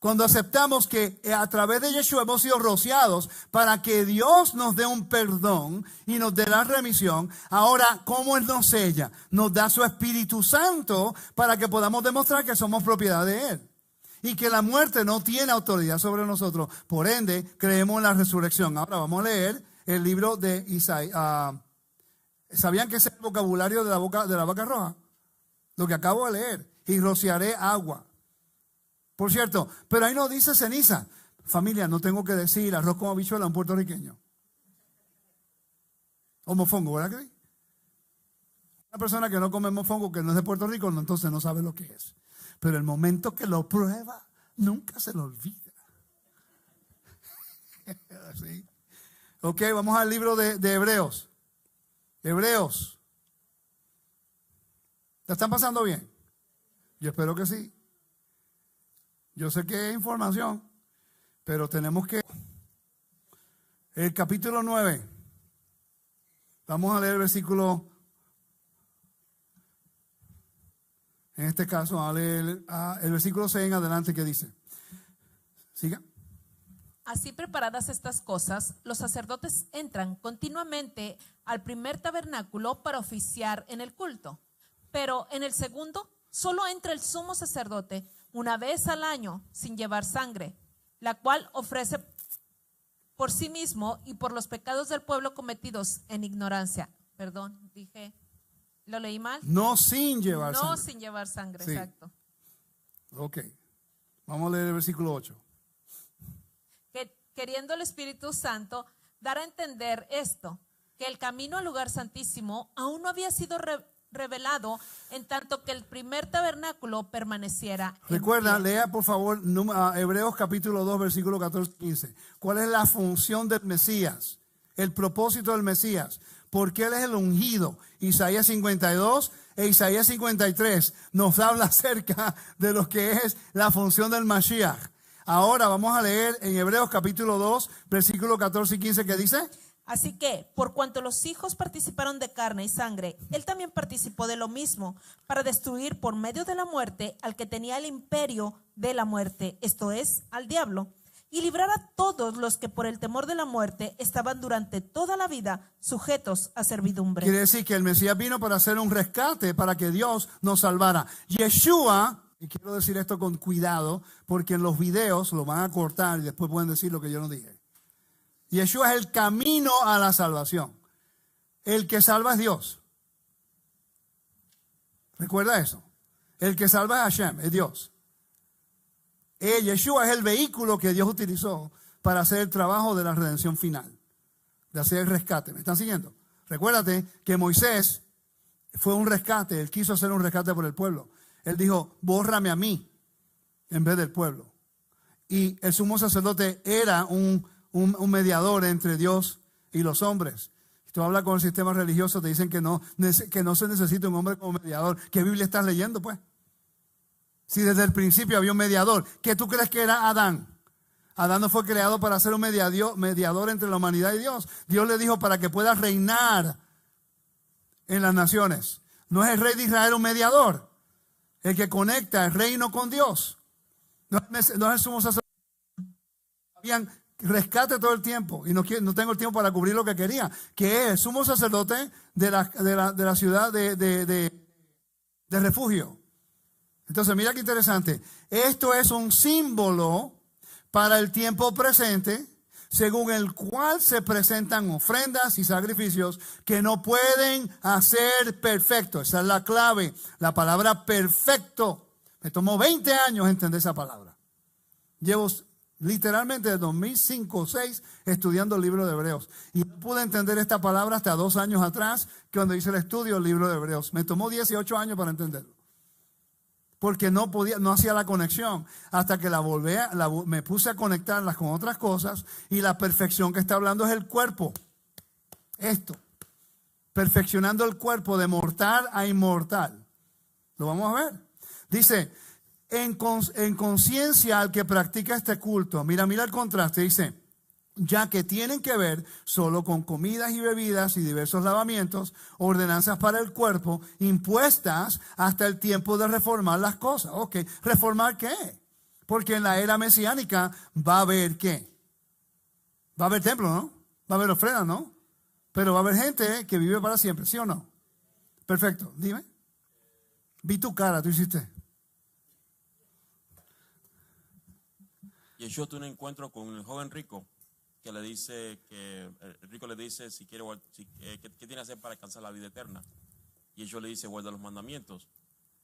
Cuando aceptamos que a través de Yeshua hemos sido rociados para que Dios nos dé un perdón y nos dé la remisión, ahora, ¿cómo Él nos sella? Nos da su Espíritu Santo para que podamos demostrar que somos propiedad de Él. Y que la muerte no tiene autoridad sobre nosotros. Por ende, creemos en la resurrección. Ahora vamos a leer el libro de Isaías. ¿Sabían que ese es el vocabulario de la vaca roja? Lo que acabo de leer. Y rociaré agua. Por cierto, pero ahí no dice ceniza. Familia, no tengo que decir arroz con habichuela a un puertorriqueño. O mofongo, ¿verdad que sí? Una persona que no come mofongo, que no es de Puerto Rico, no, entonces no sabe lo que es. Pero el momento que lo prueba, nunca se lo olvida. ¿Sí? Ok, vamos al libro de Hebreos. Hebreos. ¿La están pasando bien? Yo espero que sí. Yo sé que es información, pero tenemos que... El capítulo 9. Vamos a leer el versículo... En este caso, vamos a leer el versículo 6 en adelante, que dice. Siga. Así preparadas estas cosas, los sacerdotes entran continuamente al primer tabernáculo para oficiar en el culto. Pero en el segundo, solo entra el sumo sacerdote una vez al año sin llevar sangre, la cual ofrece por sí mismo y por los pecados del pueblo cometidos en ignorancia. Perdón, dije, ¿lo leí mal? No sin llevar No sangre. sin llevar sangre, Sí. exacto. Ok. Vamos a leer el versículo 8. Que, queriendo el Espíritu Santo dar a entender esto, que el camino al lugar santísimo aún no había sido revelado en tanto que el primer tabernáculo permaneciera en Recuerda, pie. lea por favor Hebreos capítulo 2, versículo 14-15. ¿Cuál es la función del Mesías? El propósito del Mesías. Porque Él es el ungido. Isaías 52 e Isaías 53 nos habla acerca de lo que es la función del Mashiach. Ahora vamos a leer en Hebreos capítulo 2, versículo 14 y 15, que dice... Así que, por cuanto los hijos participaron de carne y sangre, él también participó de lo mismo, para destruir por medio de la muerte al que tenía el imperio de la muerte, esto es, al diablo, y librar a todos los que por el temor de la muerte estaban durante toda la vida sujetos a servidumbre. Quiere decir que el Mesías vino para hacer un rescate, para que Dios nos salvara. Yeshua, y quiero decir esto con cuidado, porque en los videos lo van a cortar y después pueden decir lo que yo no dije. Yeshua es el camino a la salvación. El que salva es Dios. Recuerda eso. El que salva es Hashem, es Dios. Yeshua es el vehículo que Dios utilizó para hacer el trabajo de la redención final, de hacer el rescate. ¿Me están siguiendo? Recuérdate que Moisés fue un rescate. Él quiso hacer un rescate por el pueblo. Él dijo, bórrame a mí en vez del pueblo. Y el sumo sacerdote era un mediador entre Dios y los hombres. Si tú hablas con el sistema religioso, te dicen que no se necesita un hombre como mediador. ¿Qué Biblia estás leyendo, pues? Si desde el principio había un mediador, ¿qué tú crees que era Adán? Adán no fue creado para ser un mediador entre la humanidad y Dios. Dios le dijo para que pueda reinar en las naciones. ¿No es el rey de Israel un mediador? El que conecta el reino con Dios. No es el sumo sacerdote. Habían rescate todo el tiempo y no tengo el tiempo para cubrir lo que quería, que es el sumo sacerdote de la ciudad de refugio. Entonces mira qué interesante, esto es un símbolo para el tiempo presente, según el cual se presentan ofrendas y sacrificios que no pueden hacer perfecto. Esa es la clave, la palabra perfecto. Me tomó 20 años entender esa palabra. Llevo literalmente de 2005 o 2006 estudiando el libro de Hebreos. Y no pude entender esta palabra hasta 2 años atrás, cuando hice el estudio del libro de Hebreos. Me tomó 18 años para entenderlo. Porque no hacía la conexión. Hasta que me puse a conectarlas con otras cosas. Y la perfección que está hablando es el cuerpo. Esto. Perfeccionando el cuerpo de mortal a inmortal. Lo vamos a ver. Dice... En conciencia al que practica este culto, mira el contraste, dice, ya que tienen que ver solo con comidas y bebidas y diversos lavamientos, ordenanzas para el cuerpo, impuestas hasta el tiempo de reformar las cosas. Ok, ¿reformar qué? Porque en la era mesiánica va a haber ¿qué? Va a haber templo, ¿no? Va a haber ofrendas, ¿no? Pero va a haber gente que vive para siempre, ¿sí o no? Perfecto, dime. Vi tu cara, tú hiciste. Yeshua tuvo un encuentro con el joven rico que le dice que el rico le dice ¿qué tiene que hacer para alcanzar la vida eterna? Y Yeshua le dice guarda los mandamientos.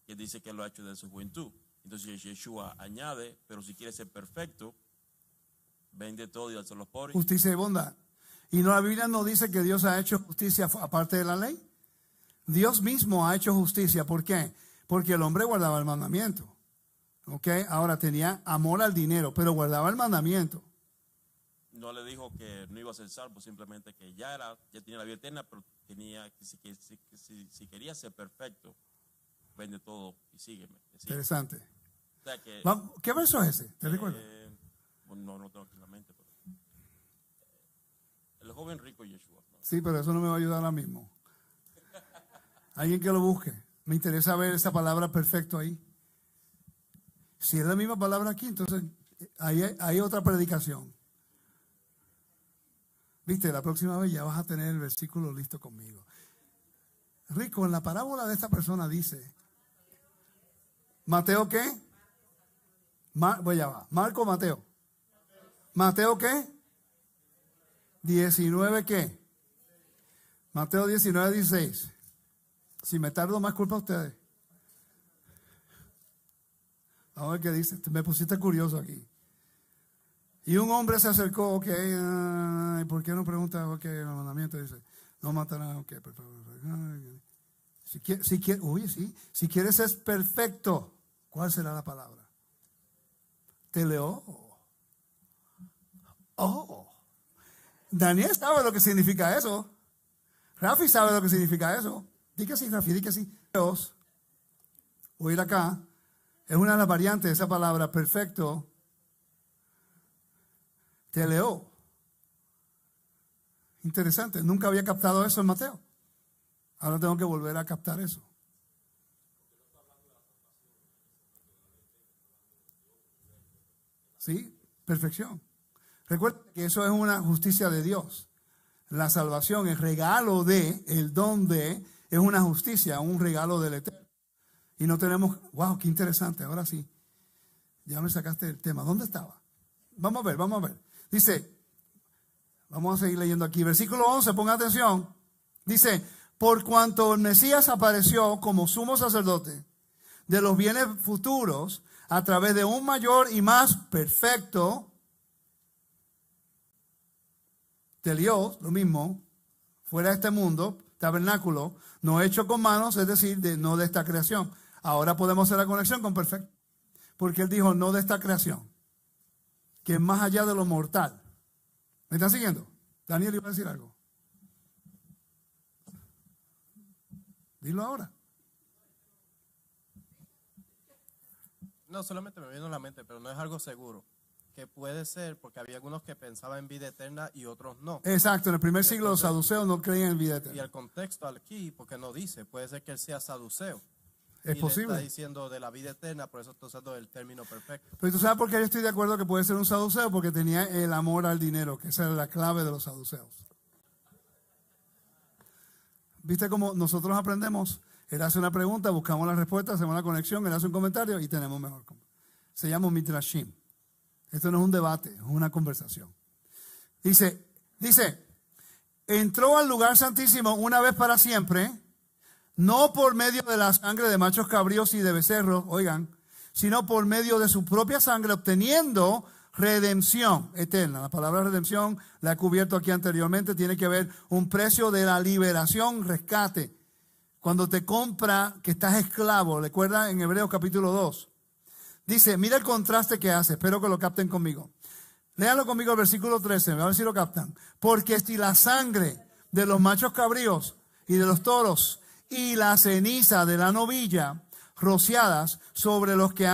Y él dice que lo ha hecho desde su juventud. Entonces Yeshua añade, pero si quieres ser perfecto, vende todo y dáselo a los pobres. Justicia y bondad. Y no, la Biblia no dice que Dios ha hecho justicia aparte de la ley. Dios mismo ha hecho justicia. ¿Por qué? Porque el hombre guardaba el mandamiento. ¿Ok? Ahora tenía amor al dinero, pero guardaba el mandamiento. No le dijo que no iba a ser salvo, simplemente que ya tenía la vida eterna, pero tenía que si quería ser perfecto, vende todo y sígueme. Interesante. O sea que, ¿Qué verso es ese? ¿Te recuerdas? no tengo aquí en la mente. Pero, el joven rico Yeshua. ¿No? Sí, pero eso no me va a ayudar ahora mismo. Alguien que lo busque. Me interesa ver esa palabra perfecto ahí. Si es la misma palabra aquí, entonces hay otra predicación. Viste, la próxima vez ya vas a tener el versículo listo conmigo. Rico, en la parábola de esta persona dice, ¿Mateo qué? Voy allá va. Marco, Mateo. ¿Mateo qué? 19 qué? Mateo 19, 16. Si me tardo más, culpa a ustedes. Vamos a ver qué dice. Me pusiste curioso aquí. Y un hombre se acercó, ok, ¿por qué no pregunta, ok, el mandamiento? Dice, no matarás, ok, si quieres ser perfecto, ¿cuál será la palabra? Teleo. Oh. Daniel sabe lo que significa eso. Rafi sabe lo que significa eso. Di que sí, Rafi, di que sí. Dios, voy a ir acá. Es una de las variantes de esa palabra, perfecto. Teleo. Interesante. Nunca había captado eso en Mateo. Ahora tengo que volver a captar eso. Sí, perfección. Recuerda que eso es una justicia de Dios. La salvación, el regalo de, el don de, es una justicia, un regalo del Eterno. Y no tenemos, wow, qué interesante, ahora sí. Ya me sacaste el tema. ¿Dónde estaba? Vamos a ver. Dice, vamos a seguir leyendo aquí. Versículo 11, ponga atención. Dice, por cuanto el Mesías apareció como sumo sacerdote de los bienes futuros a través de un mayor y más perfecto Dios, lo mismo, fuera de este mundo, tabernáculo, no hecho con manos, es decir, no de esta creación. Ahora podemos hacer la conexión con perfecto, porque él dijo no de esta creación, que es más allá de lo mortal. ¿Me están siguiendo? Daniel iba a decir algo. Dilo ahora. No, solamente me vino a la mente, pero no es algo seguro. Que puede ser, porque había algunos que pensaban en vida eterna y otros no. Exacto, en el primer siglo los saduceos no creían en vida Y eterna. el contexto aquí, porque no dice, puede ser que él sea saduceo. Es y posible. Le está diciendo de la vida eterna, por eso está usando el término perfecto. Pero tú sabes por qué yo estoy de acuerdo que puede ser un saduceo, porque tenía el amor al dinero, que esa era la clave de los saduceos. ¿Viste cómo nosotros aprendemos? Él hace una pregunta, buscamos la respuesta, hacemos la conexión, él hace un comentario y tenemos mejor. Se llama midrashim. Esto no es un debate, es una conversación. Dice, entró al lugar santísimo una vez para siempre, no por medio de la sangre de machos cabríos y de becerros, oigan, sino por medio de su propia sangre, obteniendo redención eterna. La palabra redención la he cubierto aquí anteriormente, tiene que ver un precio de la liberación, rescate. Cuando te compra, que estás esclavo, recuerda en Hebreos capítulo 2. Dice, mira el contraste que hace, espero que lo capten conmigo. Léanlo conmigo el versículo 13, a ver si lo captan. Porque si la sangre de los machos cabríos y de los toros y la ceniza de la novilla rociadas sobre los que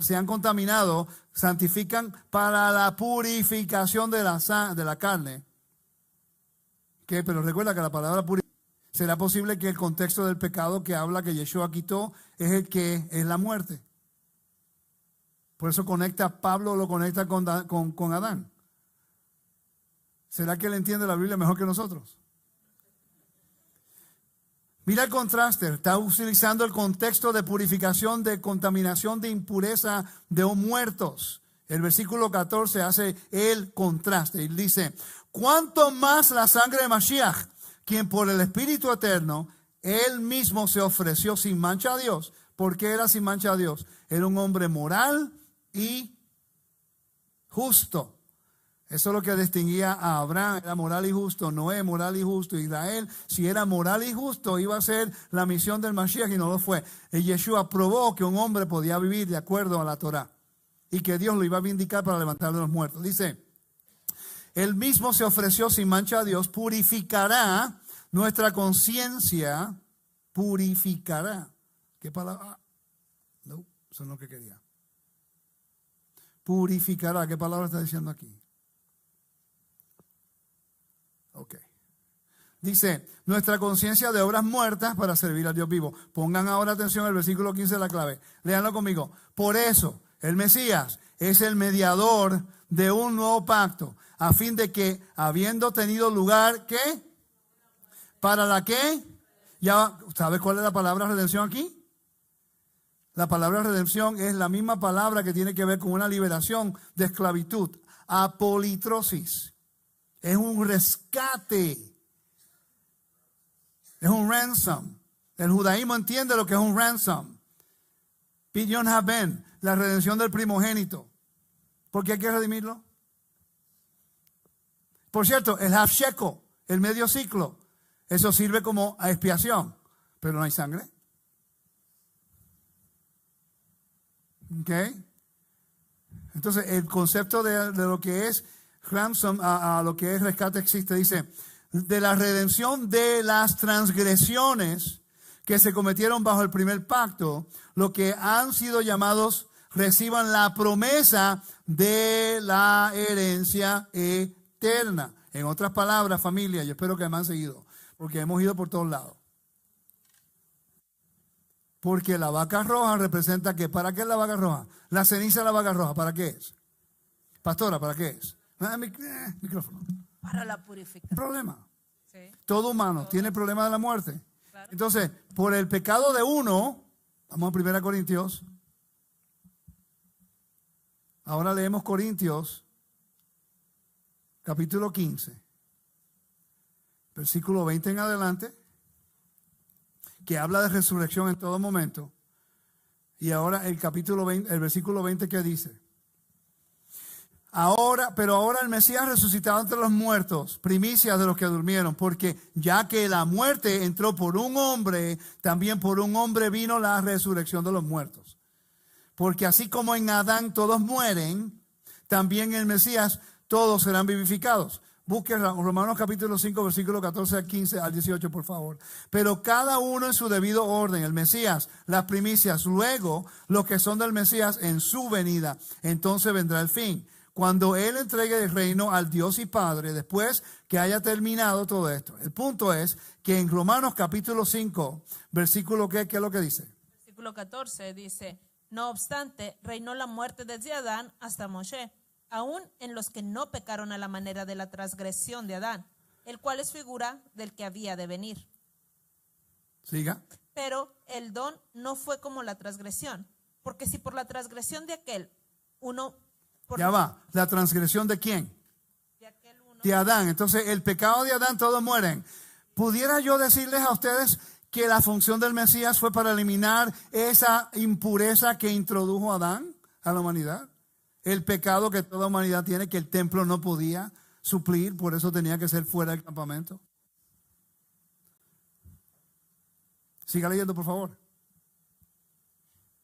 se han contaminado santifican para la purificación de la carne. ¿Qué? Pero recuerda que la palabra purificación, ¿será posible que el contexto del pecado que habla que Yeshua quitó es el que es la muerte? Por eso Pablo lo conecta con Adán. ¿Será que él entiende la Biblia mejor que nosotros? Mira el contraste, está utilizando el contexto de purificación, de contaminación, de impureza de muertos. El versículo 14 hace el contraste y dice, ¿cuánto más la sangre de Mashiach, quien por el Espíritu Eterno, él mismo se ofreció sin mancha a Dios? ¿Por qué era sin mancha a Dios? Era un hombre moral y justo. Eso es lo que distinguía a Abraham, era moral y justo, Noé moral y justo, Israel, si era moral y justo, iba a ser la misión del Mashiach y no lo fue. Y Yeshua probó que un hombre podía vivir de acuerdo a la Torah y que Dios lo iba a vindicar para levantar de los muertos. Dice, él mismo se ofreció sin mancha a Dios, purificará nuestra conciencia, purificará. ¿Qué palabra? No, eso no es lo que quería. Purificará, ¿qué palabra está diciendo aquí? Ok. Dice, nuestra conciencia de obras muertas para servir al Dios vivo. Pongan ahora atención al versículo 15 de la clave. Léanlo conmigo. Por eso, el Mesías es el mediador de un nuevo pacto, a fin de que, habiendo tenido lugar, ¿qué? ¿Para la qué? Ya, ¿sabes cuál es la palabra redención aquí? La palabra redención es la misma palabra que tiene que ver con una liberación de esclavitud. Apolitrosis. Es un rescate. Es un ransom. El judaísmo entiende lo que es un ransom. Pidyon haben, la redención del primogénito. ¿Por qué hay que redimirlo? Por cierto, el half shekel, el medio ciclo, eso sirve como expiación, pero no hay sangre. ¿Ok? Entonces, el concepto de lo que es ransom a lo que es rescate existe. Dice, de la redención de las transgresiones que se cometieron bajo el primer pacto, lo que han sido llamados reciban la promesa de la herencia eterna. En otras palabras, familia, yo espero que me han seguido, porque hemos ido por todos lados. Porque la vaca roja representa que, ¿para qué es la vaca roja? La ceniza de la vaca roja, ¿para qué es? Pastora, ¿para qué es? Micrófono. Para la purificación. Problema. Sí. Todo humano tiene el problema de la muerte. Claro. Entonces, por el pecado de uno, vamos a 1 Corintios. Ahora leemos Corintios, capítulo 15, versículo 20 en adelante, que habla de resurrección en todo momento. Y ahora el capítulo 20, el versículo 20 que dice, pero ahora el Mesías resucitado entre los muertos, primicias de los que durmieron, porque ya que la muerte entró por un hombre, también por un hombre vino la resurrección de los muertos. Porque así como en Adán todos mueren, también en el Mesías todos serán vivificados. Busque Romanos capítulo 5, versículo 14 al 15 al 18, por favor. Pero cada uno en su debido orden, el Mesías, las primicias, luego los que son del Mesías en su venida. Entonces vendrá el fin, cuando Él entregue el reino al Dios y Padre, después que haya terminado todo esto. El punto es que en Romanos capítulo 5, versículo ¿qué es lo que dice? Versículo 14 dice, no obstante, reinó la muerte desde Adán hasta Moshe, aún en los que no pecaron a la manera de la transgresión de Adán, el cual es figura del que había de venir. Siga. Pero el don no fue como la transgresión, porque si por la transgresión de aquel uno... Ya va, ¿la transgresión de quién? De aquel uno. De Adán. Entonces, el pecado de Adán, todos mueren. ¿Pudiera yo decirles a ustedes que la función del Mesías fue para eliminar esa impureza que introdujo Adán a la humanidad? El pecado que toda humanidad tiene, que el templo no podía suplir, por eso tenía que ser fuera del campamento. Siga leyendo, por favor.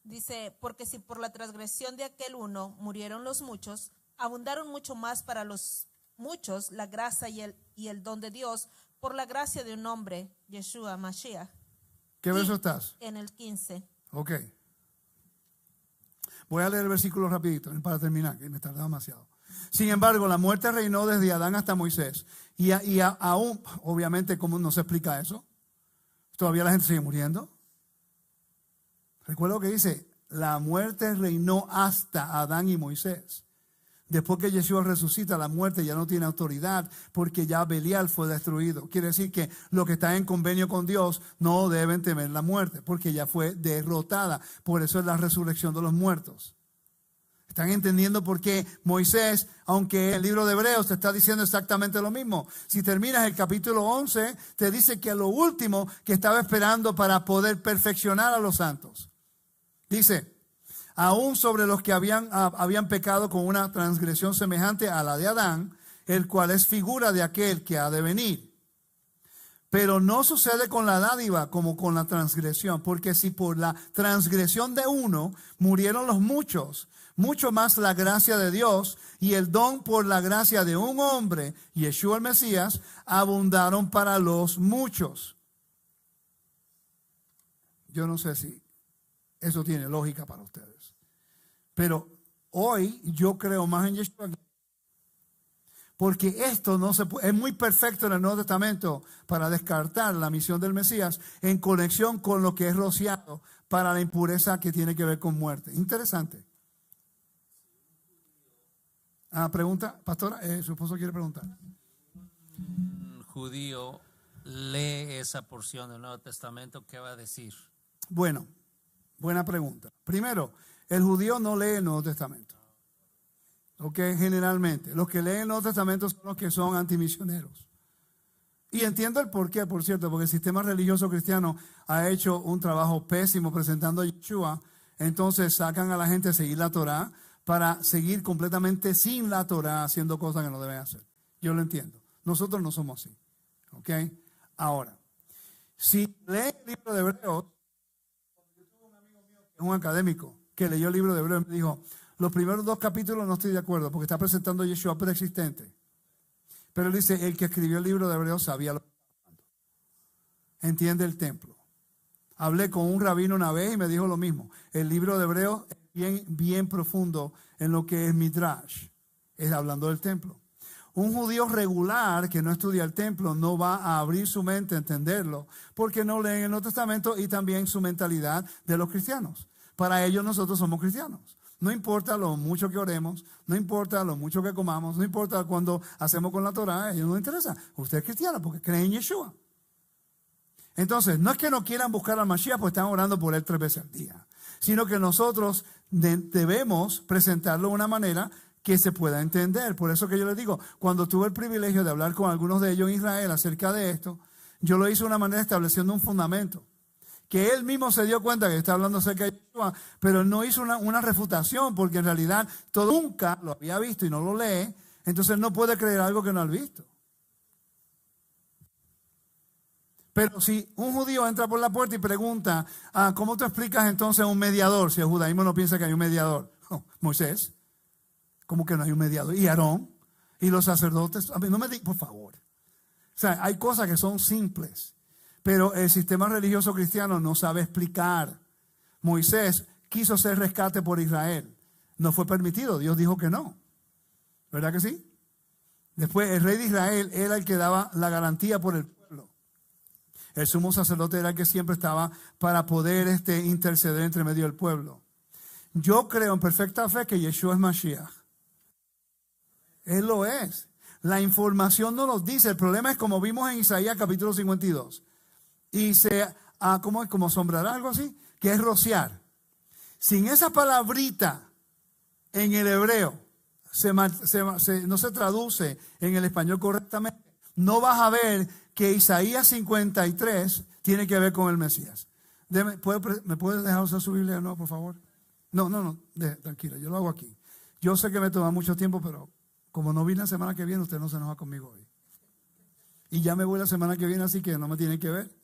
Dice, porque si por la transgresión de aquel uno murieron los muchos, abundaron mucho más para los muchos la gracia y el don de Dios por la gracia de un hombre, Yeshua Mashiach. ¿Qué verso estás? En el 15. Ok. Voy a leer el versículo rapidito para terminar, que me tarda demasiado. Sin embargo, la muerte reinó desde Adán hasta Moisés. Y aún, obviamente, ¿cómo no se explica eso? Todavía la gente sigue muriendo. Recuerda lo que dice, la muerte reinó hasta Adán y Moisés. Después que Yeshua resucita, la muerte ya no tiene autoridad porque ya Belial fue destruido. Quiere decir que los que están en convenio con Dios no deben temer la muerte porque ya fue derrotada. Por eso es la resurrección de los muertos. ¿Están entendiendo por qué Moisés, aunque el libro de Hebreos te está diciendo exactamente lo mismo? Si terminas el capítulo 11, te dice que lo último que estaba esperando para poder perfeccionar a los santos. Dice, aún sobre los que habían pecado con una transgresión semejante a la de Adán, el cual es figura de aquel que ha de venir. Pero no sucede con la dádiva como con la transgresión, porque si por la transgresión de uno murieron los muchos, mucho más la gracia de Dios y el don por la gracia de un hombre, Yeshua el Mesías, abundaron para los muchos. Yo no sé si eso tiene lógica para ustedes, pero hoy yo creo más en Yeshua, porque esto no se puede, es muy perfecto en el Nuevo Testamento para descartar la misión del Mesías en conexión con lo que es rociado para la impureza que tiene que ver con muerte. Interesante. Pregunta, pastora, su esposo quiere preguntar. Un judío lee esa porción del Nuevo Testamento, ¿qué va a decir? Bueno, buena pregunta. Primero, el judío no lee el Nuevo Testamento. Ok, generalmente. Los que leen el Nuevo Testamento son los que son antimisioneros. Y entiendo el porqué, por cierto, porque el sistema religioso cristiano ha hecho un trabajo pésimo presentando a Yeshua. Entonces sacan a la gente a seguir la Torá para seguir completamente sin la Torá haciendo cosas que no deben hacer. Yo lo entiendo. Nosotros no somos así. Ok, ahora, si leen el libro de Hebreos, un académico que leyó el libro de Hebreos me dijo: los primeros 2 capítulos no estoy de acuerdo porque está presentando a Yeshua preexistente. Pero él dice, el que escribió el libro de Hebreos sabía lo que estaba hablando. Entiende el templo. Hablé con un rabino una vez y me dijo lo mismo. El libro de Hebreos es bien profundo en lo que es Midrash. Es hablando del templo. Un judío regular que no estudia el templo no va a abrir su mente a entenderlo porque no leen el Nuevo Testamento y también su mentalidad de los cristianos. Para ellos nosotros somos cristianos. No importa lo mucho que oremos, no importa lo mucho que comamos, no importa cuando hacemos con la Torah, a ellos no les interesa. Usted es cristiano porque cree en Yeshua. Entonces, no es que no quieran buscar al Mashiach porque están orando por él 3 veces al día, sino que nosotros debemos presentarlo de una manera que se pueda entender. Por eso que yo les digo, cuando tuve el privilegio de hablar con algunos de ellos en Israel acerca de esto, yo lo hice de una manera estableciendo un fundamento. Que él mismo se dio cuenta que está hablando acerca de Yeshua, pero no hizo una refutación, porque en realidad todo nunca lo había visto y no lo lee, entonces no puede creer algo que no ha visto. Pero si un judío entra por la puerta y pregunta, ¿cómo tú explicas entonces un mediador? Si el judaísmo no piensa que hay un mediador. Moisés, ¿cómo que no hay un mediador? Y Aarón, y los sacerdotes. A mí no me digas, por favor. O sea, hay cosas que son simples. Pero el sistema religioso cristiano no sabe explicar. Moisés quiso hacer rescate por Israel. No fue permitido. Dios dijo que no. ¿Verdad que sí? Después el rey de Israel era el que daba la garantía por el pueblo. El sumo sacerdote era el que siempre estaba para poder interceder entre medio del pueblo. Yo creo en perfecta fe que Yeshua es Mashiach. Él lo es. La información no nos dice. El problema es como vimos en Isaías capítulo 52. Y ¿cómo es? Como sombrar, algo así, que es rociar. Sin esa palabrita en el hebreo no se traduce en el español correctamente, no vas a ver que Isaías 53 tiene que ver con el Mesías. ¿Me puedes dejar usar su Biblia de nuevo, por favor? No, tranquila, yo lo hago aquí. Yo sé que me toma mucho tiempo, pero como no vine la semana que viene, usted no se enoja conmigo hoy. Y ya me voy la semana que viene, así que no me tiene que ver.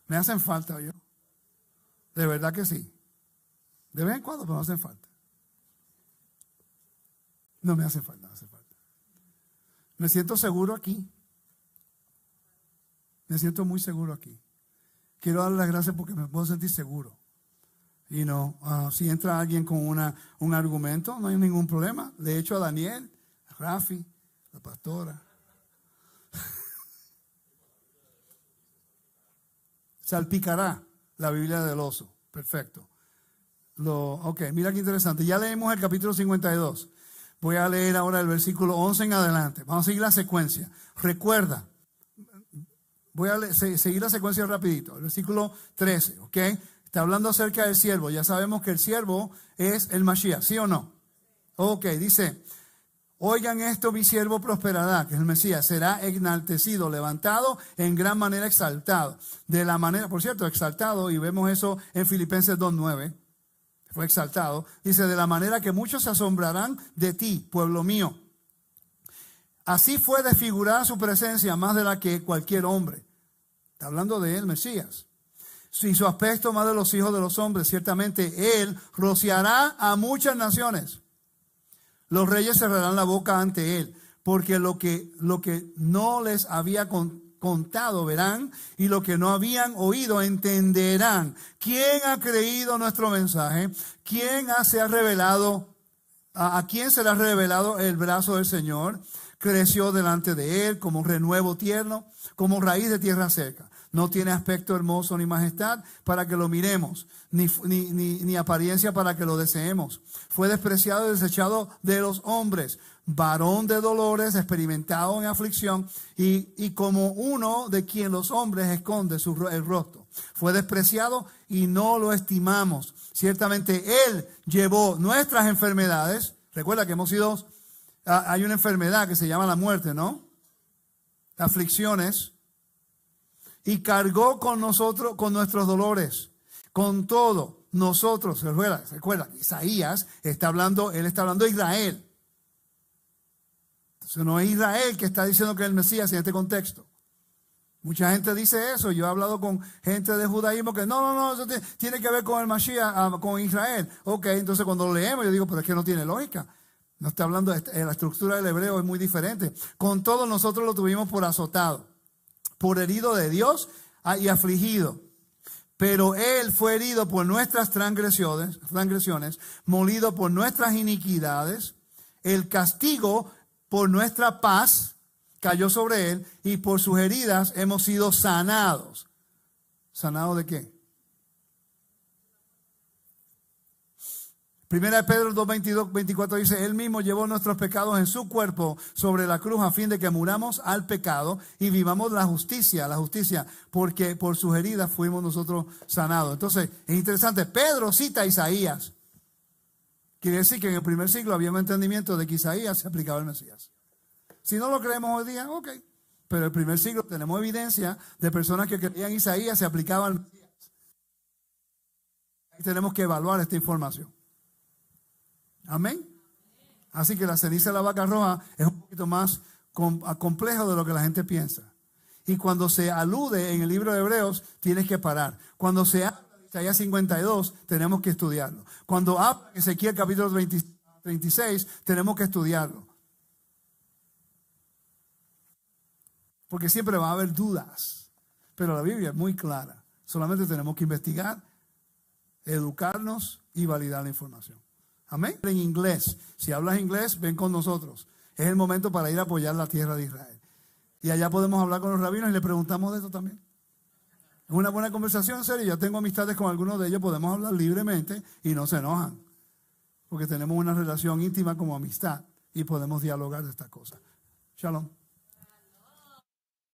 Me hacen falta, yo. De verdad que sí. De vez en cuando, pero me hacen falta. No me hace falta, no hace falta. Me siento seguro aquí. Me siento muy seguro aquí. Quiero darle las gracias porque me puedo sentir seguro. Y si entra alguien con un argumento, no hay ningún problema. De hecho, a Daniel, a Rafi, a la pastora. Salpicará la Biblia del oso. Perfecto. Ok, mira qué interesante. Ya leímos el capítulo 52. Voy a leer ahora el versículo 11 en adelante. Vamos a seguir la secuencia. Recuerda, voy a seguir la secuencia rapidito. El versículo 13, ¿ok? Está hablando acerca del siervo. Ya sabemos que el siervo es el Mashiach, ¿sí o no? Ok, dice: oigan esto, mi siervo prosperará, que es el Mesías, será enaltecido, levantado, en gran manera exaltado. De la manera, por cierto, exaltado, y vemos eso en Filipenses 2:9, fue exaltado. Dice: de la manera que muchos se asombrarán de ti, pueblo mío. Así fue desfigurada su presencia más de la que cualquier hombre. Está hablando de él, Mesías. Y su aspecto más de los hijos de los hombres. Ciertamente él rociará a muchas naciones. Los reyes cerrarán la boca ante él, porque lo que no les había contado verán, y lo que no habían oído entenderán. ¿Quién ha creído nuestro mensaje? ¿Quién se ha revelado? ¿A quién se le ha revelado el brazo del Señor? Creció delante de él como un renuevo tierno, como raíz de tierra seca. No tiene aspecto hermoso ni majestad para que lo miremos, ni apariencia para que lo deseemos. Fue despreciado y desechado de los hombres, varón de dolores, experimentado en aflicción, y como uno de quien los hombres esconden el rostro. Fue despreciado y no lo estimamos. Ciertamente él llevó nuestras enfermedades. Recuerda que hemos sido, hay una enfermedad que se llama la muerte, ¿no? Aflicciones. Y cargó con nosotros, con nuestros dolores. Con todo, nosotros, recuerda, Isaías está hablando, él está hablando de Israel. Entonces no es Israel que está diciendo que es el Mesías en este contexto. Mucha gente dice eso. Yo he hablado con gente de judaísmo que no, eso tiene que ver con el Mashiach, con Israel. Ok, entonces cuando lo leemos yo digo, pero es que no tiene lógica. No está hablando de la estructura del hebreo, es muy diferente. Con todo nosotros lo tuvimos por azotado, por herido de Dios y afligido. Pero él fue herido por nuestras transgresiones, molido por nuestras iniquidades. El castigo por nuestra paz cayó sobre él, y por sus heridas hemos sido sanados. ¿Sanados de qué? Primera de Pedro 2:22-24 dice, él mismo llevó nuestros pecados en su cuerpo sobre la cruz a fin de que muramos al pecado y vivamos la justicia, porque por sus heridas fuimos nosotros sanados. Entonces, es interesante, Pedro cita a Isaías. Quiere decir que en el primer siglo había un entendimiento de que Isaías se aplicaba al Mesías. Si no lo creemos hoy día, ok. Pero en el primer siglo tenemos evidencia de personas que creían Isaías se aplicaban al Mesías. Y tenemos que evaluar esta información. Amén. Así que la ceniza de la vaca roja es un poquito más complejo de lo que la gente piensa. Y cuando se alude en el libro de Hebreos, tienes que parar. Cuando se habla de Isaías 52, tenemos que estudiarlo. Cuando habla de Ezequiel capítulo 36, tenemos que estudiarlo. Porque siempre va a haber dudas. Pero la Biblia es muy clara. Solamente tenemos que investigar, educarnos y validar la información. Amén. En inglés. Si hablas inglés, ven con nosotros. Es el momento para ir a apoyar la tierra de Israel. Y allá podemos hablar con los rabinos y le preguntamos de esto también. Es una buena conversación, en serio. Yo tengo amistades con algunos de ellos. Podemos hablar libremente y no se enojan. Porque tenemos una relación íntima como amistad y podemos dialogar de estas cosas. Shalom.